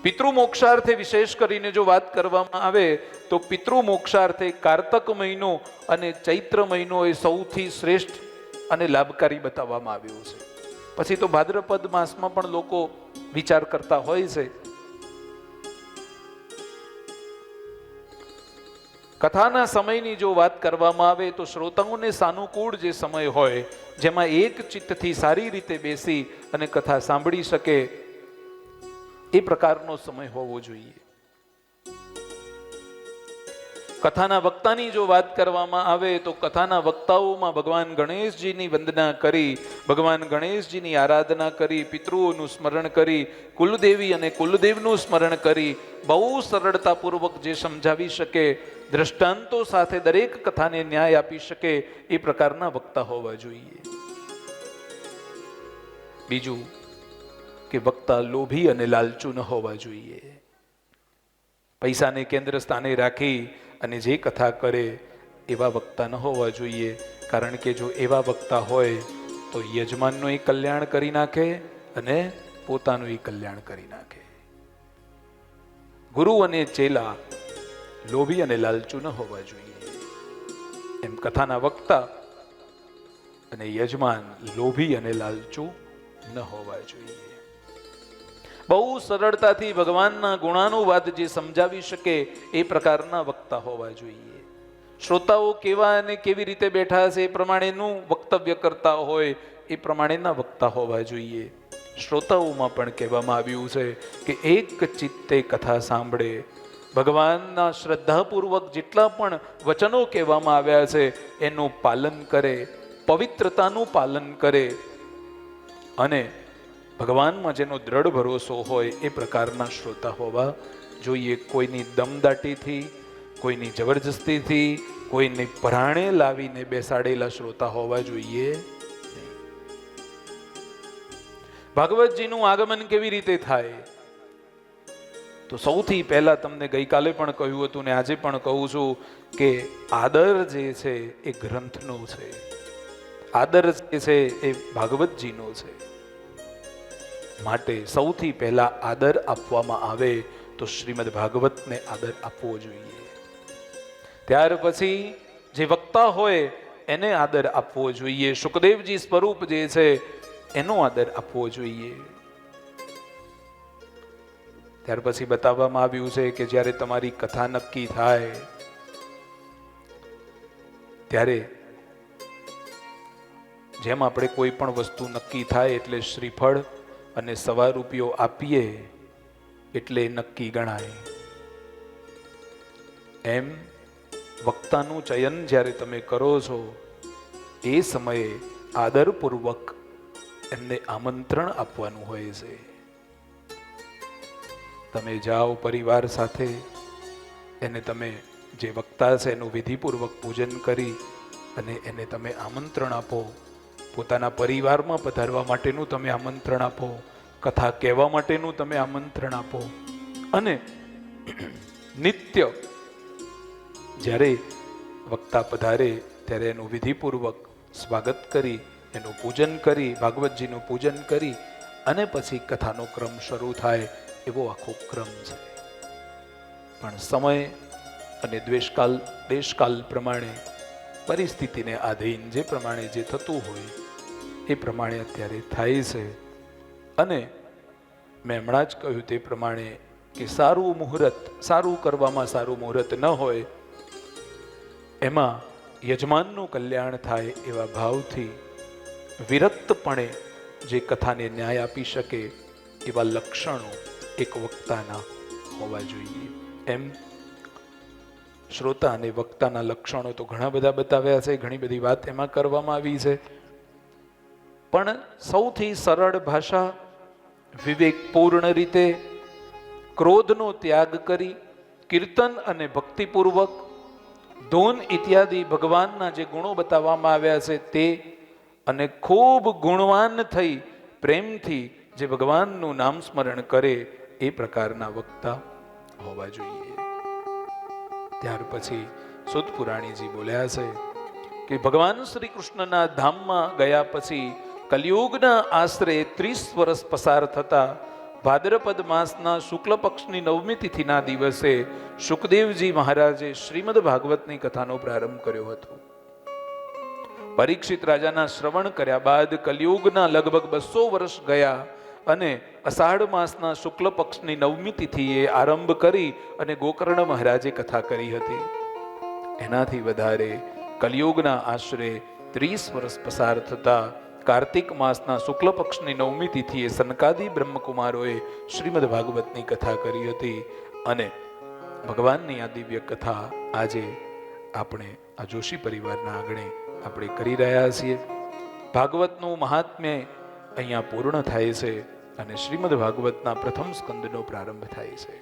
પિતૃ મોક્ષાર્થે વિશેષ કરીને જો વાત કરવામાં આવે તો પિતૃ મોક્ષાર્થે કારતક મહિનો અને ચૈત્ર મહિનો એ સૌથી શ્રેષ્ઠ અને લાભકારી બતાવવામાં આવ્યો છે. પછી તો ભાદ્રપદ માસમાં પણ લોકો વિચાર કરતા હોય છે. કથાના સમયની જો વાત કરવામાં આવે તો શ્રોતાઓને સાનુકૂળ જે સમય હોય, જેમાં એક ચિત્તથી સારી રીતે બેસી અને કથા સાંભળી શકે, એ પ્રકારનો સમય હોવો જોઈએ. કથાના વક્તાની જો વાત કરવામાં આવે તો કથાના વક્તાઓમાં ભગવાન ગણેશજીની વંદના કરી, ભગવાન ગણેશજીની આરાધના કરી, પિતૃઓનું સ્મરણ કરી, કુલદેવી અને કુલદેવનું સ્મરણ કરી, બહુ સરળતાપૂર્વક જે સમજાવી શકે, દ્રષ્ટાંતો સાથે દરેક કથાને ન્યાય આપી શકે એ પ્રકારના વક્તા હોવા જોઈએ. બીજું કે વક્તા લોભી અને લાલચુ ન હોવા જોઈએ. પૈસાને કેન્દ્ર સ્થાને રાખી અને જે કથા કરે એવા વક્તા ન હોવા જોઈએ. કારણ કે જો એવા વક્તા હોય તો યજમાનનું એ કલ્યાણ કરી નાખે અને પોતાનું એ કલ્યાણ કરી નાખે. ગુરુ અને ચેલા લોભી અને લાલચુ ન હોવા જોઈએ. એમ કથાના વક્તા અને યજમાન લોભી અને લાલચુ ન હોવા જોઈએ. બહુ સરળતાથી ભગવાનના ગુણાનુવાદ જે સમજાવી શકે એ પ્રકારના વક્તા હોવા જોઈએ. શ્રોતાઓ કેવા અને કેવી રીતે બેઠા છે એ પ્રમાણેનું વક્તવ્ય કરતા હોય એ પ્રમાણેના વક્તા હોવા જોઈએ. શ્રોતાઓમાં પણ કહેવામાં આવ્યું છે કે એક ચિત્તે કથા સાંભળે, ભગવાનના શ્રદ્ધાપૂર્વક જેટલા પણ વચનો કહેવામાં આવ્યા છે એનું પાલન કરે, પવિત્રતાનું પાલન કરે અને ભગવાનમાં જેનો દ્રઢ ભરોસો હોય એ પ્રકારના શ્રોતા હોવા જોઈએ. કોઈની દમદાટીથી, કોઈની જબરજસ્તીથી, કોઈની પરાણે લાવીને બેસાડેલા શ્રોતા હોવા જોઈએ. ભાગવતજીનું આગમન કેવી રીતે થાય? તો સૌથી પહેલા તમને ગઈકાલે પણ કહ્યું હતું ને આજે પણ કહું છું કે આદર જે છે એ ગ્રંથનો છે, આદર જે છે એ ભાગવતજીનો છે. માટે સૌથી પહેલા આદર આપવામાં આવે તો શ્રીમદ ભાગવતને આદર આપવો જોઈએ. ત્યાર પછી જે વક્તા હોય એને આદર આપવો જોઈએ. સુખદેવજી સ્વરૂપ જે છે એનો આદર આપવો જોઈએ. ત્યાર પછી બતાવવામાં આવ્યું છે કે જ્યારે તમારી કથા નક્કી થાય ત્યારે જેમ આપણે કોઈ પણ વસ્તુ નક્કી થાય એટલે શ્રીફળ અને ₹1 આપીએ એટલે નક્કી ગણાય, એમ વક્તાનું ચયન જ્યારે તમે કરો છો એ સમયે આદરપૂર્વક એમને આમંત્રણ આપવાનું હોય છે. તમે જાઓ પરિવાર સાથે, એને તમે જે વક્તા છે એનું વિધિપૂર્વક પૂજન કરી અને એને તમે આમંત્રણ આપો. પોતાના પરિવારમાં પધારવા માટેનું તમે આમંત્રણ આપો. કથા કહેવા માટેનું તમે આમંત્રણ આપો અને નિત્ય જ્યારે વક્તા પધારે ત્યારે એનું વિધિપૂર્વક સ્વાગત કરી, એનું પૂજન કરી, ભાગવતજીનું પૂજન કરી અને પછી કથાનો ક્રમ શરૂ થાય એવો આખો ક્રમ છે. પણ સમય અને દેશકાલ પ્રમાણે પરિસ્થિતિને આધીન જે પ્રમાણે જે થતું હોય એ પ્રમાણે અત્યારે થાય છે. અને મેં હમણાં જ કહ્યું તે પ્રમાણે કે સારું કરવામાં સારું મુહૂર્ત ન હોય, એમાં યજમાનનું કલ્યાણ થાય એવા ભાવથી વિરક્તપણે જે કથાને ન્યાય આપી શકે એવા લક્ષણો એક વક્તાના હોવા જોઈએ. એમ શ્રોતા અને વક્તાના લક્ષણો તો ઘણા બધા બતાવ્યા છે, ઘણી બધી વાત એમાં કરવામાં આવી છે. પણ સૌથી સરળ ભાષા, વિવેકપૂર્ણ રીતે, ક્રોધનો ત્યાગ કરી, કીર્તન અને ભક્તિપૂર્વક, ધૂન ઇત્યાદિ ભગવાનના જે ગુણો બતાવવામાં આવ્યા છે તે, અને ખૂબ ગુણવાન થઈ પ્રેમથી જે ભગવાનનું નામ સ્મરણ કરે એ પ્રકારના વક્તા હોવા જોઈએ. ત્યાર પછી સુત પુરાણીજી બોલ્યા છે કે ભગવાન શ્રી કૃષ્ણના ધામમાં ગયા પછી કલિયુગના આશરે 30 વર્ષ પસાર થતા ભાદ્રપદ માસના શુક્લ પક્ષની 9મી તિથિના દિવસે સુખદેવજી મહારાજે શ્રીમદ ભાગવતની કથાનો પ્રારંભ કર્યો હતો. પરીક્ષિત રાજાના શ્રવણ કર્યા બાદ કલિયુગના લગભગ 200 વર્ષ ગયા અને અષાઢ માસના શુક્લ પક્ષની 9મી તિથિએ આરંભ કરી અને ગોકર્ણ મહારાજે કથા કરી હતી. એનાથી વધારે કલિયુગના આશરે 30 વર્ષ પસાર થતા કાર્તિક માસના શુક્લ પક્ષની 9મી તિથિએ સનકાદી બ્રહ્મકુમારોએ શ્રીમદ ભાગવતની કથા કરી હતી. અને ભગવાનની આ દિવ્ય કથા આજે આપણે આ જોશી પરિવારના આંગણે આપણે કરી રહ્યા છીએ. ભાગવતનું મહાત્મ્ય અહીંયા પૂર્ણ થાય છે અને શ્રીમદ ભાગવતના પ્રથમ સ્કંદનો પ્રારંભ થાય છે.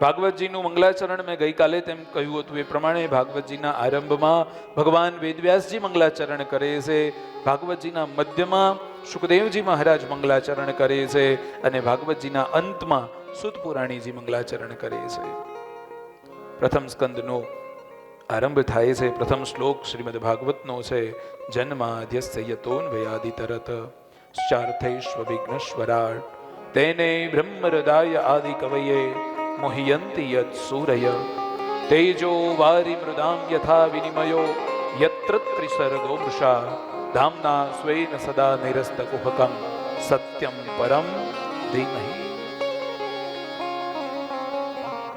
ભાગવતજીનું મંગલાચરણ મેં ગઈકાલે તેમ કહ્યું હતું એ પ્રમાણે ભાગવતજીના આરંભમાં ભગવાન વેદવ્યાસજી મંગલાચરણ કરે છે, ભાગવતજીના મધ્યમાં સુખદેવજી મહારાજ મંગલાચરણ કરે છે અને ભાગવતજીના અંતમાં સુત પુરાણીજી મંગલાચરણ કરે છે. પ્રથમ સ્કંદનો આરંભ થાય છે. પ્રથમ શ્લોક શ્રીમદ ભાગવતનો છે, જન્માદ્યસ્ય યતોન્વયાદિતરત ચાર્થૈશ્વ વિઘ્નશ્વરાટ તેને બ્રહ્મહૃદાય આદિ કવયે મોહયંતિ યત સૂરય તેજો વારી મૃદામ યથા વિનિમયો યત્ર ત્રિસર્ગો મૃષા ધામના સ્વેન સદા નિરસ્તકુહકમ સત્યમ પરમ ધીમહિ.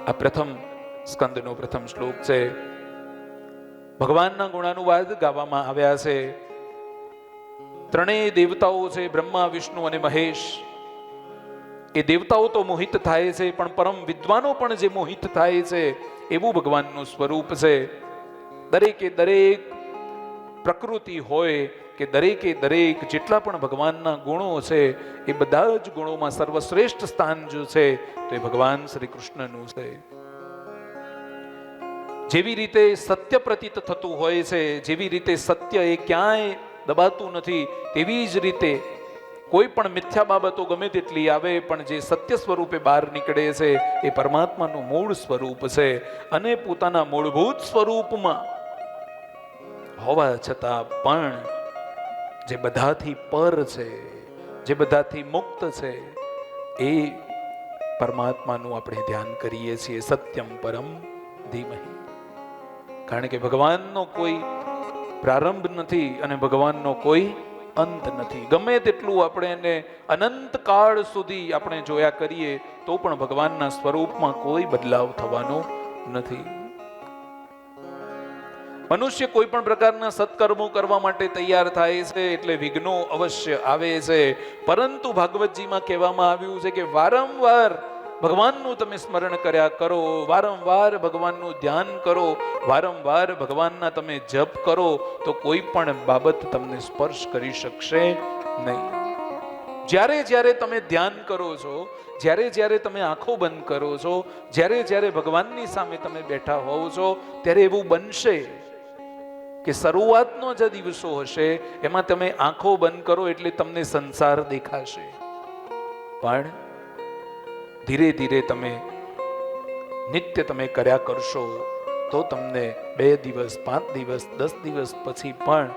આ પ્રથમ સ્કંદનો પ્રથમ શ્લોક છે. ભગવાનના ગુણાનુવાદ ગાવામાં આવ્યા છે. ત્રણેય દેવતાઓ છે, બ્રહ્મા, વિષ્ણુ અને મહેશ. એ દેવતાઓ તો મોહિત થાય છે, પણ પરમ વિદ્વાનો પણ જે મોહિત થાય છે એવું ભગવાનનું સ્વરૂપ છે. દરેકે દરેક પ્રકૃતિ હોય કે દરેકે દરેક જેટલા પણ ભગવાનના ગુણો છે એ બધા જ ગુણોમાં સર્વશ્રેષ્ઠ સ્થાન જો છે તો એ ભગવાન શ્રી કૃષ્ણનું છે. જેવી રીતે સત્ય પ્રતીત થતું હોય છે, જેવી રીતે સત્ય એ ક્યાંય દબાતું નથી, તેવી જ રીતે કોઈ પણ મિથ્યા બાબતો ગમે તેટલી આવે પણ જે સત્ય સ્વરૂપે બહાર નીકળે છે એ પરમાત્માનું મૂળ સ્વરૂપ છે. અને પોતાના મૂળભૂત સ્વરૂપમાં હોવા છતાં પણ જે બધાથી પર છે, જે બધાથી મુક્ત છે એ પરમાત્માનું આપણે ધ્યાન કરીએ છીએ. સત્યમ પરમ ધીમહિ. કારણ કે ભગવાનનો કોઈ પ્રારંભ નથી અને ભગવાનનો કોઈ અંત નથી. ગમે તેટલું આપણે એને અનંત કાળ સુધી આપણે જોયા કરીએ તો પણ ભગવાનના સ્વરૂપમાં કોઈ બદલાવ થવાનો નથી. મનુષ્ય કોઈ પણ પ્રકારના સત્કર્મો કરવા માટે તૈયાર થાય છે એટલે વિઘ્નો અવશ્ય આવે છે. પરંતુ ભાગવતજીમાં કહેવામાં આવ્યું છે કે વારંવાર ભગવાનનું તમે સ્મરણ કર્યા કરો, વારંવાર ભગવાનનું ધ્યાન કરો, વારંવાર ભગવાનના તમે જપ કરો તો કોઈ પણ બાબત તમને સ્પર્શ કરી શકશે નહીં. જ્યારે જ્યારે તમે ધ્યાન કરો છો, જ્યારે જ્યારે તમે આંખો બંધ કરો છો, જ્યારે જ્યારે ભગવાનની સામે તમે બેઠા હોવ છો ત્યારે એવું બનશે કે શરૂઆતનો જે દિવસો હશે એમાં તમે આંખો બંધ કરો એટલે તમને સંસાર દેખાશે. પણ ધીરે ધીરે તમે નિત્ય તમે કર્યા કરશો તો તમને 2 દિવસ, 5 દિવસ, 10 દિવસ પછી પણ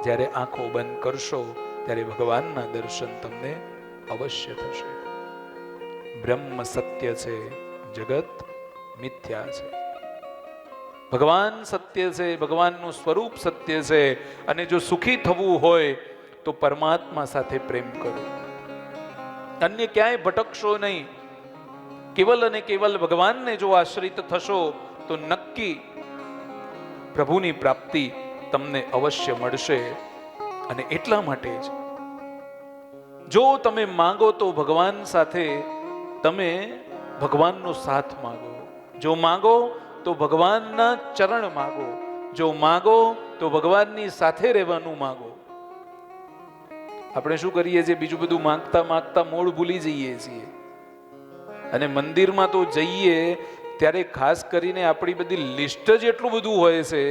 જ્યારે આંખો બંધ કરશો ત્યારે ભગવાનના દર્શન તમને અવશ્ય થશે. બ્રહ્મ સત્ય છે, જગત મિથ્યા છે. ભગવાન સત્ય છે, ભગવાનનું સ્વરૂપ સત્ય છે. અને જો સુખી થવું હોય તો પરમાત્મા સાથે પ્રેમ કરો, અન્ય ક્યાંય ભટકશો નહીં. કેવલ અને કેવલ ભગવાનને જો આશ્રિત થશો તો નક્કી પ્રભુની પ્રાપ્તિ તમને અવશ્ય મળશે. અને એટલા માટે જ જો તમે માંગો તો ભગવાન સાથે તમે ભગવાનનો સાથ માંગો. જો માંગો તો ભગવાનના ચરણ માંગો. જો માંગો તો ભગવાનની સાથે રહેવાનું માંગો. આપણે શું કરીએ છીએ? બીજું બધું માંગતા માંગતા મૂળ ભૂલી જઈએ છીએ. અને મંદિરમાં તો જઈએ ત્યારે ખાસ કરીને આપણી બધી લિસ્ટ જ એટલું બધું હોય છે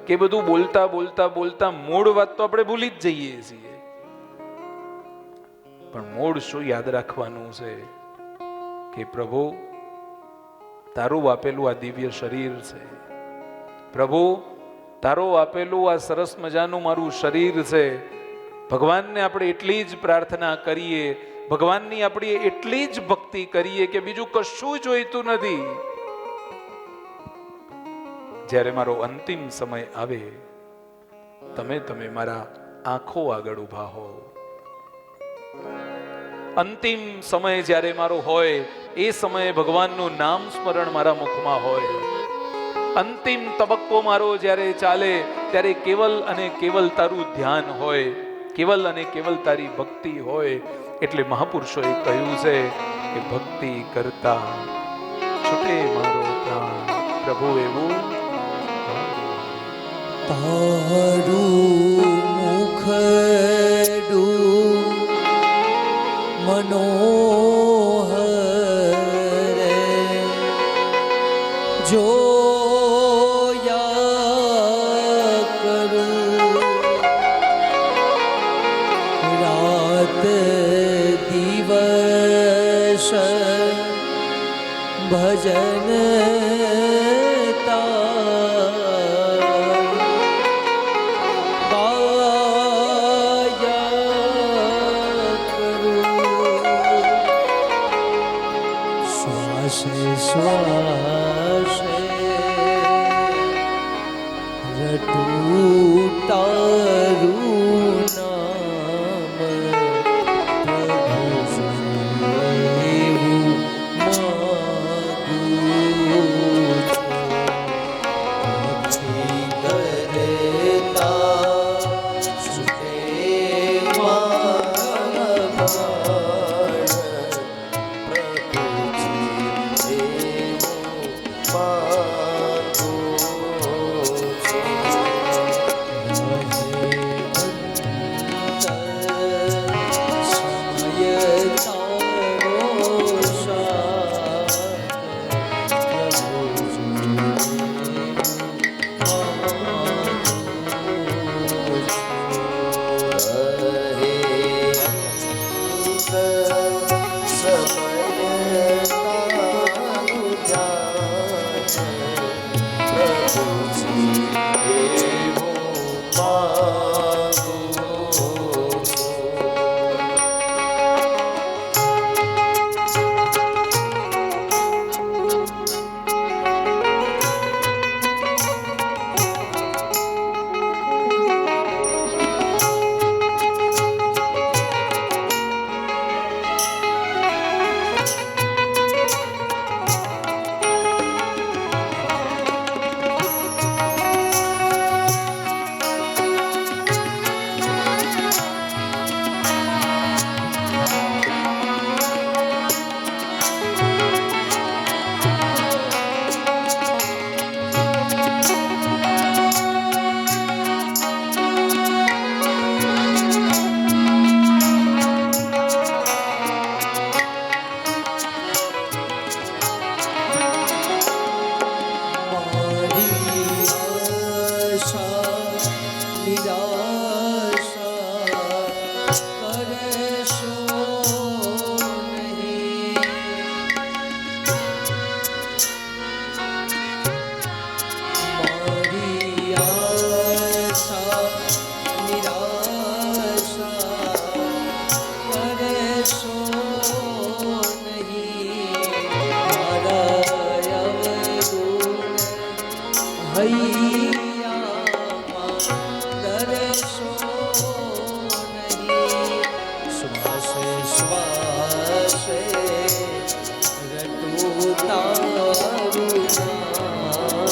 કે બધું બોલતા બોલતા બોલતા મૂળ વાત તો આપણે ભૂલી જ જઈએ છીએ. પણ મૂળ શું યાદ રાખવાનું છે કે પ્રભુ તારું આપેલું આ દિવ્ય શરીર છે, પ્રભુ તારો આપેલું આ સરસ મજાનું મારું શરીર છે. ભગવાનને આપણે એટલી જ પ્રાર્થના કરીએ, ભગવાનની આપણી એટલી જ ભક્તિ કરીએ કે બીજું કશું જોઈતું નથી. જ્યારે મારો અંતિમ સમય આવે તમે મારા આંખો આગળ ઊભા હો. અંતિમ સમય જ્યારે મારો હોય એ સમયે ભગવાનનું નામ સ્મરણ મારા મુખમાં હોય. અંતિમ તબક્કો મારો જ્યારે ચાલે ત્યારે કેવલ અને કેવલ તારું ધ્યાન હોય, કેવલ અને કેવલ તારી ભક્તિ હોય. એટલે મહાપુરુષોએ કહ્યું છે કે ભક્તિ કરતા છૂટે મારો પ્રાણ, પ્રભુ એવું તારું મુખડું મનોહર જોયા કરું, રાત દિવસ ભજન શ્વાસે રટું તારું નામ, પ્રભુ એવું માગું છું. કરતા છૂટે મારા હૈયામાં દરસો નહીં, શ્વાસે શ્વાસે રટું તારું નામ,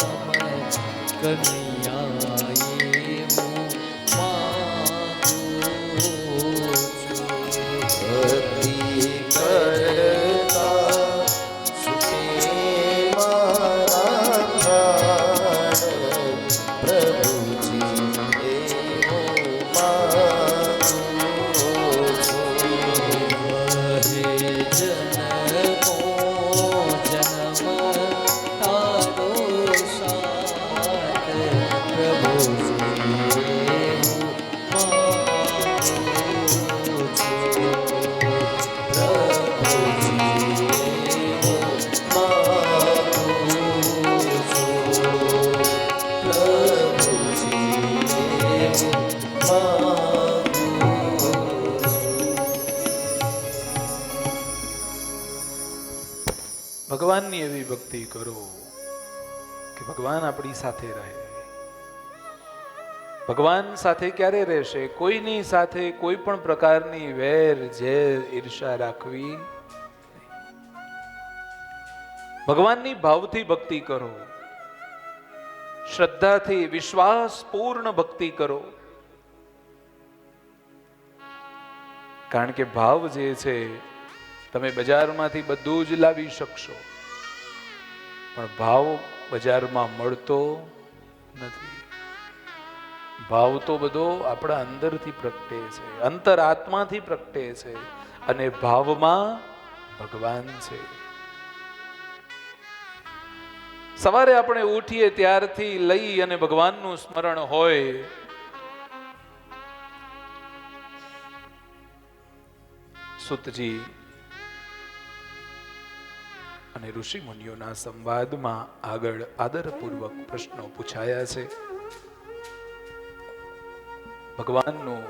કનૈયા એવું માગું છું. ભક્તિ કરતા સુખે મારા પ્રાણ, પ્રભુજી એવું માગું છું. હે જનમો જન્મ તારો સાથ, પ્રભુજી એવું માગું છું. પ્રભુજી એવું માગું છું. પ્રભુજી એવું માગું છું. ભગવાનની એવી ભક્તિ કરો કે ભગવાન આપણી સાથે રહે. ભગવાન સાથે ક્યારે રહેશે? કોઈની સાથે કોઈ પણ પ્રકારની વેર ઝેર ઈર્ષા રાખવી નહીં. ભગવાનની ભાવથી ભક્તિ કરો, શ્રદ્ધાથી વિશ્વાસપૂર્ણ ભક્તિ કરો. કારણ કે ભાવ જે છે તમે બજારમાંથી બધું જ લાવી શકશો, પણ ભાવ બજારમાં મળતો નથી. ભાવ તો બધો આપણા અંદરથી પ્રગટે છે, અંતર આત્માથી પ્રગટે છે, અને ભાવમાં ભગવાન છે. સવારે આપણે ઉઠીએ ત્યારથી લઈ અને ભગવાનનું સ્મરણ હોય. સુતજી અને ઋષિ મુનિઓના સંવાદમાં આગળ આદરપૂર્વક પ્રશ્નો પૂછાયા છે. ભગવાનનું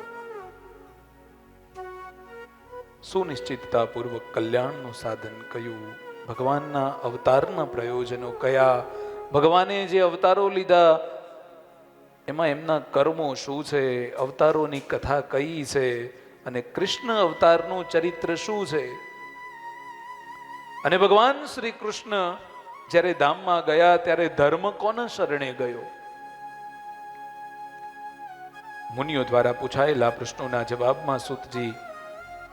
સુનિશ્ચિતતાપૂર્વક કલ્યાણનું સાધન કયું, ભગવાનના અવતારના પ્રયોજનો કયા, ભગવાને જે અવતારો લીધા એમાં એમના કર્મો શું છે, અવતારોની કથા કઈ છે, અને કૃષ્ણ અવતારનું ચરિત્ર શું છે. અને ભગવાન શ્રી કૃષ્ણ જ્યારે ધામમાં ગયા ત્યારે ધર્મ કોના શરણે ગયો? મુનિઓ દ્વારા પૂછાયેલા પ્રશ્નોના જવાબમાં સુતજી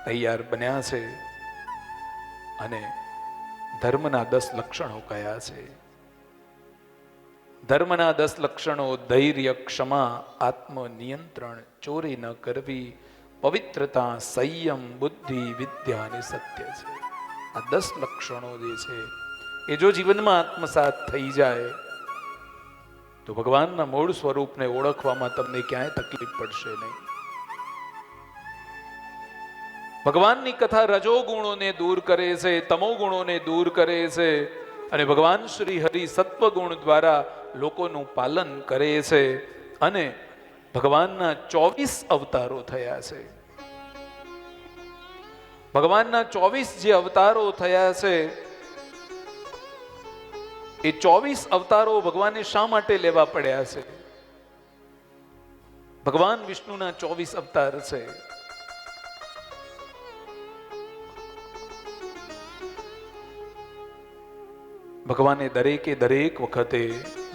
તૈયાર બન્યા છે. અને ધર્મના 10 લક્ષણો કયા છે? ધર્મના 10 લક્ષણો: ધૈર્ય, ક્ષમા, આત્મનિયંત્રણ, ચોરી ન કરવી, પવિત્રતા, સંયમ, બુદ્ધિ, વિદ્યા અને સત્ય છે. આ 10 લક્ષણો જે છે એ જો જીવનમાં આત્મસાત થઈ જાય તો ભગવાનના મૂળ સ્વરૂપને ઓળખવામાં તમને ક્યાંય તકલીફ પડશે નહીં. ભગવાનની કથા રજો ગુણોને દૂર કરે છે, તમો ગુણોને દૂર કરે છે, અને ભગવાન શ્રી હરિ સત્વ ગુણ દ્વારા લોકોનું પાલન કરે છે. અને ભગવાનના 24 અવતારો થયા છે. ભગવાનના 24 જે અવતારો થયા છે એ 24 અવતારો ભગવાને શા માટે લેવા પડ્યા છે? ભગવાન વિષ્ણુના 24 અવતાર છે. ભગવાને દરેકે દરેક વખતે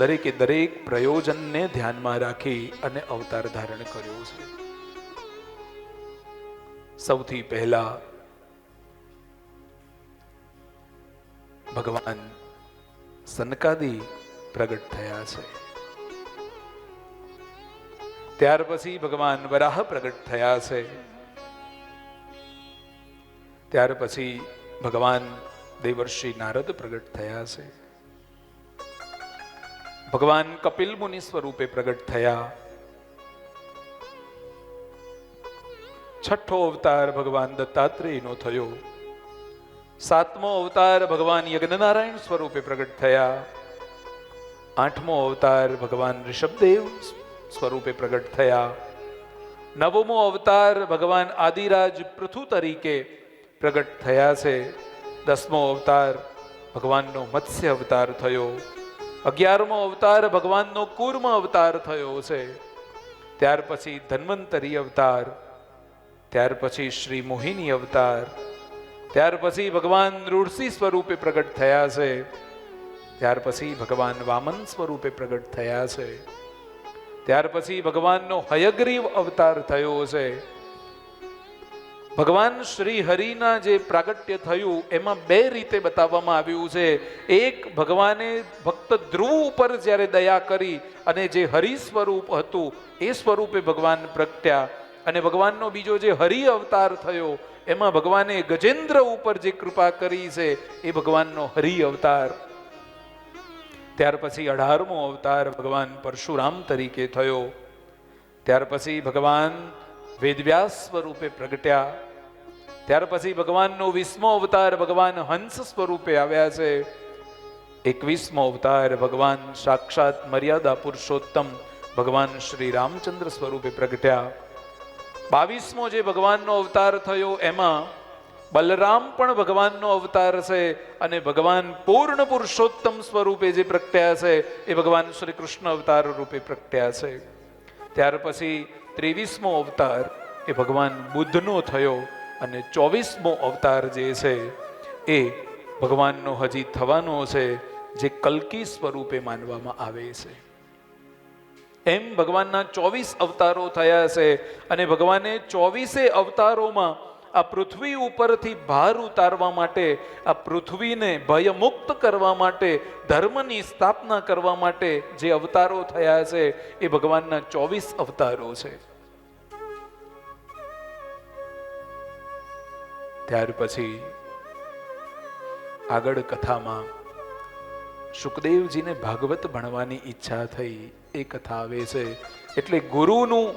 દરેકે દરેક પ્રયોજનને ધ્યાનમાં રાખી અને અવતાર ધારણ કર્યો છે. સૌથી પહેલા ભગવાન સનકાદી પ્રગટ થયા છે. ત્યાર પછી ભગવાન વરાહ પ્રગટ થયા છે. ત્યાર પછી ભગવાન દેવર્ષિ નારદ પ્રગટ થયા છે. ભગવાન કપિલ મુનિ સ્વરૂપે પ્રગટ થયા. છઠ્ઠો અવતાર ભગવાન દત્તાત્રેયનો થયો. સાતમો અવતાર ભગવાન યજ્ઞનારાયણ સ્વરૂપે પ્રગટ થયા. આઠમો અવતાર ભગવાન ઋષભદેવ સ્વરૂપે પ્રગટ થયા. નવમો અવતાર ભગવાન આદિરાજ પૃથુ તરીકે પ્રગટ થયા છે. 10મો અવતાર ભગવાનનો મત્સ્ય અવતાર થયો. 11મો અવતાર ભગવાનનો કૂર્મ અવતાર થયો છે. ત્યાર પછી ધન્વંતરી અવતાર, ત્યાર પછી શ્રી મોહિની અવતાર, ત્યાર પછી ભગવાન ઋષિ સ્વરૂપે પ્રગટ થયા છે, ત્યાર પછી ભગવાન વામન સ્વરૂપે પ્રગટ થયા છે, ત્યાર પછી ભગવાનનો હયગ્રીવ અવતાર થયો છે. ભગવાન શ્રી હરિના જે પ્રાગટ્ય થયું એમાં બે રીતે બતાવવામાં આવ્યું છે. એક, ભગવાને ભક્ત ધ્રુવ ઉપર જ્યારે દયા કરી અને જે હરિ સ્વરૂપ હતું એ સ્વરૂપે ભગવાન પ્રગટ્યા, અને ભગવાનનો બીજો જે હરિ અવતાર થયો એમાં ભગવાને ગજેન્દ્ર ઉપર જે કૃપા કરી છે એ ભગવાનનો હરિ અવતાર. ત્યાર પછી 18મો અવતાર ભગવાન પરશુરામ તરીકે થયો. ત્યાર પછી ભગવાન વેદવ્યાસ સ્વરૂપે પ્રગટ્યા. ત્યાર પછી ભગવાનનો 20મો અવતાર ભગવાન હંસ સ્વરૂપે આવ્યા છે. 21મો અવતાર ભગવાન સાક્ષાત મર્યાદા પુરુષોત્તમ ભગવાન શ્રી રામચંદ્ર સ્વરૂપે પ્રગટ્યા. 22મો જે ભગવાનનો અવતાર થયો એમાં બલરામ પણ ભગવાનનો અવતાર છે, અને ભગવાન પૂર્ણ પુરુષોત્તમ સ્વરૂપે જે પ્રગટ્યા છે એ ભગવાન શ્રી કૃષ્ણ અવતાર રૂપે પ્રગટ્યા છે. ત્યાર પછી 23મો અવતાર એ ભગવાન બુદ્ધનો થયો, અને 24મો અવતાર જે છે એ ભગવાનનો હજી થવાનો છે, જે કલ્કી સ્વરૂપે માનવામાં આવે છે. એમ ભગવાનના 24 અવતારો થયા છે, અને ભગવાને 24 અવતારોમાં આ પૃથ્વી ઉપરથી ભાર ઉતારવા માટે, આ પૃથ્વીને ભયમુક્ત કરવા માટે, ધર્મની સ્થાપના કરવા માટે જે અવતારો થયા છે એ ભગવાનના 24 અવતારો છે. ત્યાર પછી આગળ કથામાં શુકદેવજીને ભાગવત ભણવાની ઈચ્છા થઈ એ કથા આવે છે. એટલે ગુરુનું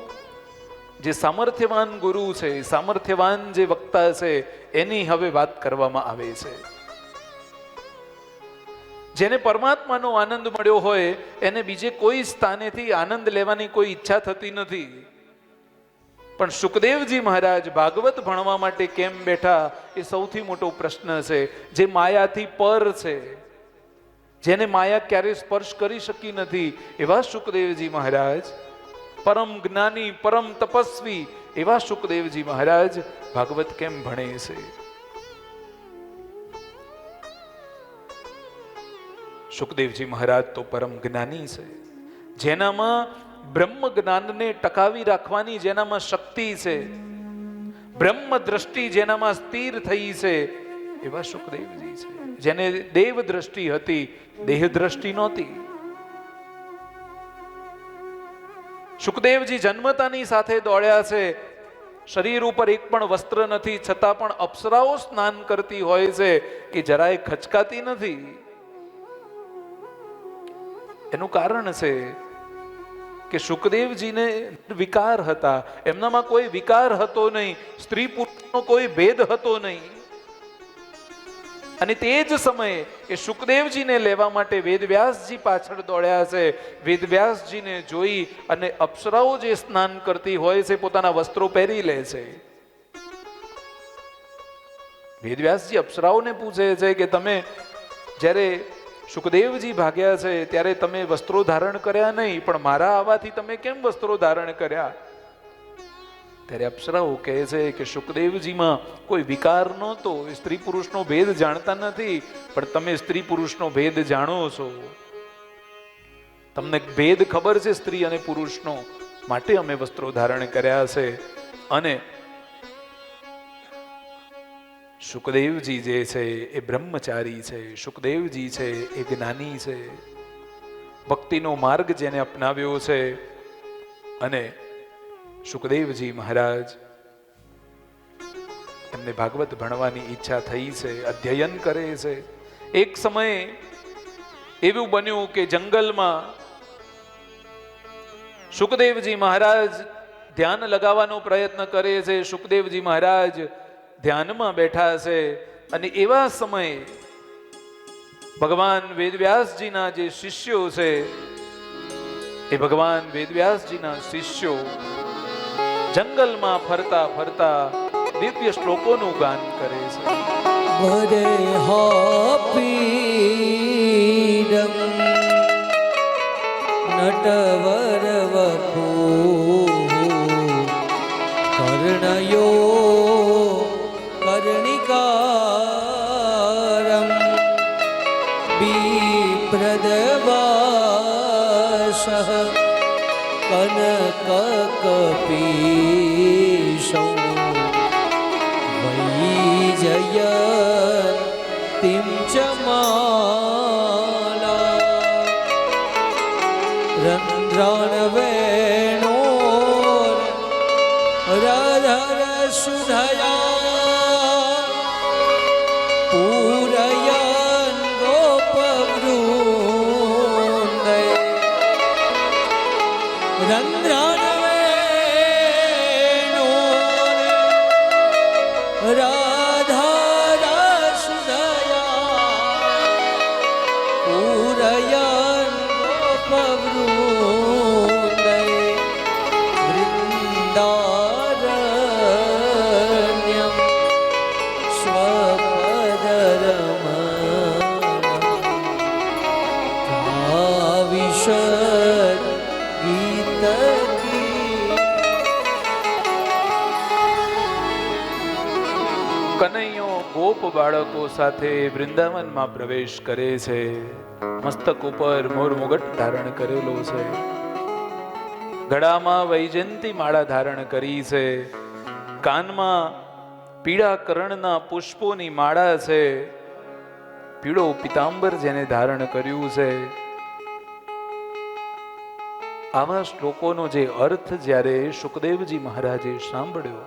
જે સામર્થ્યવાન ગુરુ છે, સામર્થ્યવાન જે વક્તા છે એની હવે વાત કરવામાં આવે છે. જેને પરમાત્માનો આનંદ મળ્યો હોય એને બીજે કોઈ સ્થાનેથી આનંદ લેવાની કોઈ ઈચ્છા થતી નથી. પણ શુકદેવજી મહારાજ ભાગવત ભણવા માટે કેમ બેઠા એ સૌથી મોટો પ્રશ્ન છે. જે માયાથી પર છે, જેને માયા ક્યારે સ્પર્શ કરી શકી નથી, એવા શુકદેવજી મહારાજ, પરમ જ્ઞાની, પરમ તપસ્વી એવા શુકદેવજી મહારાજ ભાગવત કેમ ભણે છે? શુકદેવજી મહારાજ તો પરમ જ્ઞાની છે, જેનામાં બ્રહ્મ જ્ઞાનને ટકાવી રાખવાની જેનામાં શક્તિ છે, બ્રહ્મ દ્રષ્ટિ જેનામાં સ્થિર થઈ છે એવા શુકદેવજી છે. જેને દેવ દ્રષ્ટિ હતી, દેહ દ્રષ્ટિ નહોતી. શુકદેવજી જન્મતાની સાથે દોડ્યા છે. શરીર ઉપર એક પણ વસ્ત્ર નથી, છતાં પણ અપ્સરાઓ સ્નાન કરતી હોય છે કે જરાય ખચકાતી નથી. એનું કારણ છે કે શુકદેવજીને વિકાર હતા, એમનામાં કોઈ વિકાર હતો નહીં, સ્ત્રી પુરુષનો કોઈ ભેદ હતો નહીં. અને તે જ સમયે એ શુકદેવજીને લેવા માટે વેદવ્યાસજી પાછળ દોડ્યા છે. વેદવ્યાસજીને જોઈ અને અપ્સરાઓ જે સ્નાન કરતી હોય છે પોતાના વસ્ત્રો પહેરી લે છે. વેદવ્યાસજી અપ્સરાઓને પૂછે છે કે તમે જ્યારે શુકદેવજી ભાગ્યા છે ત્યારે તમે વસ્ત્રો ધારણ કર્યા નહીં, પણ મારા આવવાથી તમે કેમ વસ્ત્રો ધારણ કર્યા? ત્યારે અપ્સરાઓ કહે છે કે શુકદેવજીમાં કોઈ વિકાર નહોતો, સ્ત્રી પુરુષનો ભેદ જાણતા નથી, પણ તમે સ્ત્રી પુરુષનો ભેદ જાણો છો, તમને ભેદ ખબર છે સ્ત્રી અને પુરુષનો, માટે અમે વસ્ત્રો ધારણ કર્યા છે. અને શુકદેવજી જે છે એ બ્રહ્મચારી છે, શુકદેવજી છે એ જ્ઞાની છે, ભક્તિનો માર્ગ જેને અપનાવ્યો છે. અને શુકદેવજી મહારાજ એમને ભાગવત ભણવાની ઈચ્છા થઈ છે, અધ્યયન કરે છે. એક સમયે એવું બન્યું કે જંગલમાં શુકદેવજી મહારાજ ધ્યાન લગાવવાનો પ્રયત્ન કરે છે. શુકદેવજી મહારાજ ધ્યાનમાં બેઠા છે, અને એવા સમયે ભગવાન વેદવ્યાસજીના જે શિષ્યો છે એ ભગવાન વેદવ્યાસજીના શિષ્યો જંગલમાં ફરતા ફરતા દિવ્ય શ્લોકોનું ગાન કરે છે. વરે પીડમ નટવર વપુ કર્ણયો કર્ણિકારમ બિપ્રદવાસઃ કનકકપીશૌ વૈજયંતીં ચ માલા રંધ્રાણવેણોર રધરસુધયા પૂરયન ગોપવૃંદે રંધ્રાણવેણોર રાધારસુધયા પૂરયન ગોપવૃંદે વૃંદારણ્યમ સ્વપદરમણમ વિશદ ગીત કનૈયો ગોપ બાળકો સાથે વૃંદાવનમાં પ્રવેશ કરે છે. મસ્તક ઉપર મોર મુગટ ધારણ કરેલો છે, ગળામાં વૈજયંતી માળા ધારણ કરી છે, કાનમાં પીળા કરણના પુષ્પોની માળા છે, પીળો પિતાંબર જેને ધારણ કર્યું છે. આવા શ્લોકોનો જે અર્થ જ્યારે સુખદેવજી મહારાજે સાંભળ્યો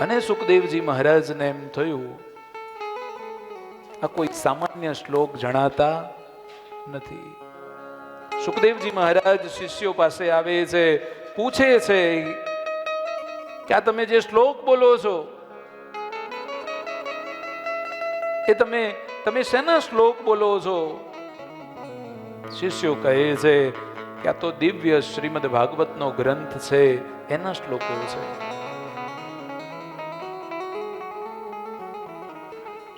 અને સુખદેવજી મહારાજને એમ થયું આ કોઈ સામાન્ય શ્લોક જણાતા નથી. સુખદેવજી મહારાજ શિષ્યો પાસે આવે છે, પૂછે છે કે આ તમે જે શ્લોક બોલો છો એ તમે શેના શ્લોક બોલો છો? શિષ્યો કહે છે કે આ તો દિવ્ય શ્રીમદ ભાગવતનો ગ્રંથ છે, એના શ્લોકો છે.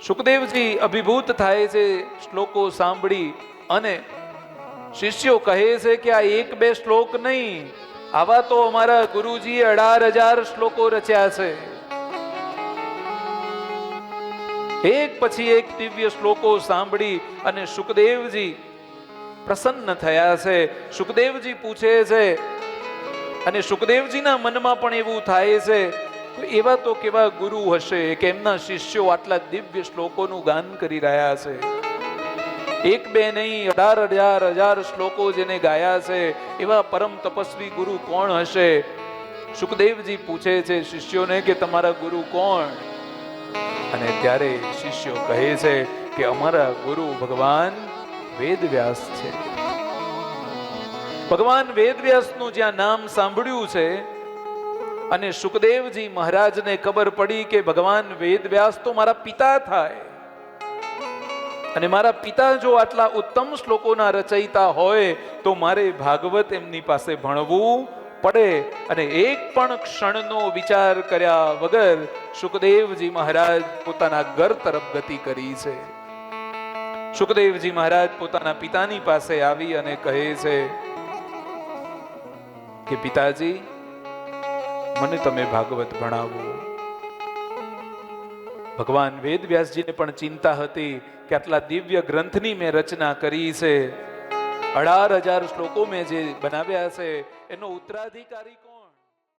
સુખદેવજી અભિભૂત થાય છે શ્લોકો સાંભળી, અને શિષ્યો કહે છે કે આ એક બે શ્લોક નહીં, આવા તો અમારા ગુરુજીએ 18,000 શ્લોકો રચ્યા છે. એક પછી એક દિવ્ય શ્લોકો સાંભળી અને સુખદેવજી પ્રસન્ન થયા છે. સુખદેવજી પૂછે છે અને સુખદેવજીના મનમાં પણ એવું થાય છે એવા તો કેવા ગુરુ હશે કે એમના શિષ્યો આટલા દિવ્ય શ્લોકોનું ગાન કરી રહ્યા છે. એક બે નહીં 18,000 શ્લોકો જેને ગાયા છે એવા પરમ તપસ્વી ગુરુ કોણ હશે? સુખદેવજી પૂછે છે શિષ્યોને કે તમારા ગુરુ કોણ? અને ત્યારે શિષ્યો કહે છે કે અમારા ગુરુ ભગવાન વેદવ્યાસ છે. ભગવાન વેદવ્યાસનું જ્યાં નામ સાંભળ્યું છે અને સુખદેવજી મહારાજને ખબર પડી કે ભગવાન વેદવ્યાસ તો મારા પિતા થાય, અને મારા પિતા જો આટલા ઉત્તમ શ્લોકોના રચયિતા હોય તો મારે ભાગવત એમની પાસે ભણવું પડે. અને એક પણ ક્ષણનો વિચાર કર્યા વગર સુખદેવજી મહારાજ પોતાના ઘર તરફ ગતિ કરી છે. સુખદેવજી મહારાજ પોતાના પિતાની પાસે આવી અને કહે છે કે પિતાજી, મને તમે ભાગવત ભણાવો. ભગવાન વેદવ્યાસજીને પણ ચિંતા હતી કે આટલા દિવ્ય ગ્રંથની મેં રચના કરી છે, 18,000 શ્લોકો મેં જે બનાવ્યા છે એનો ઉત્તરાધિકારી કોણ?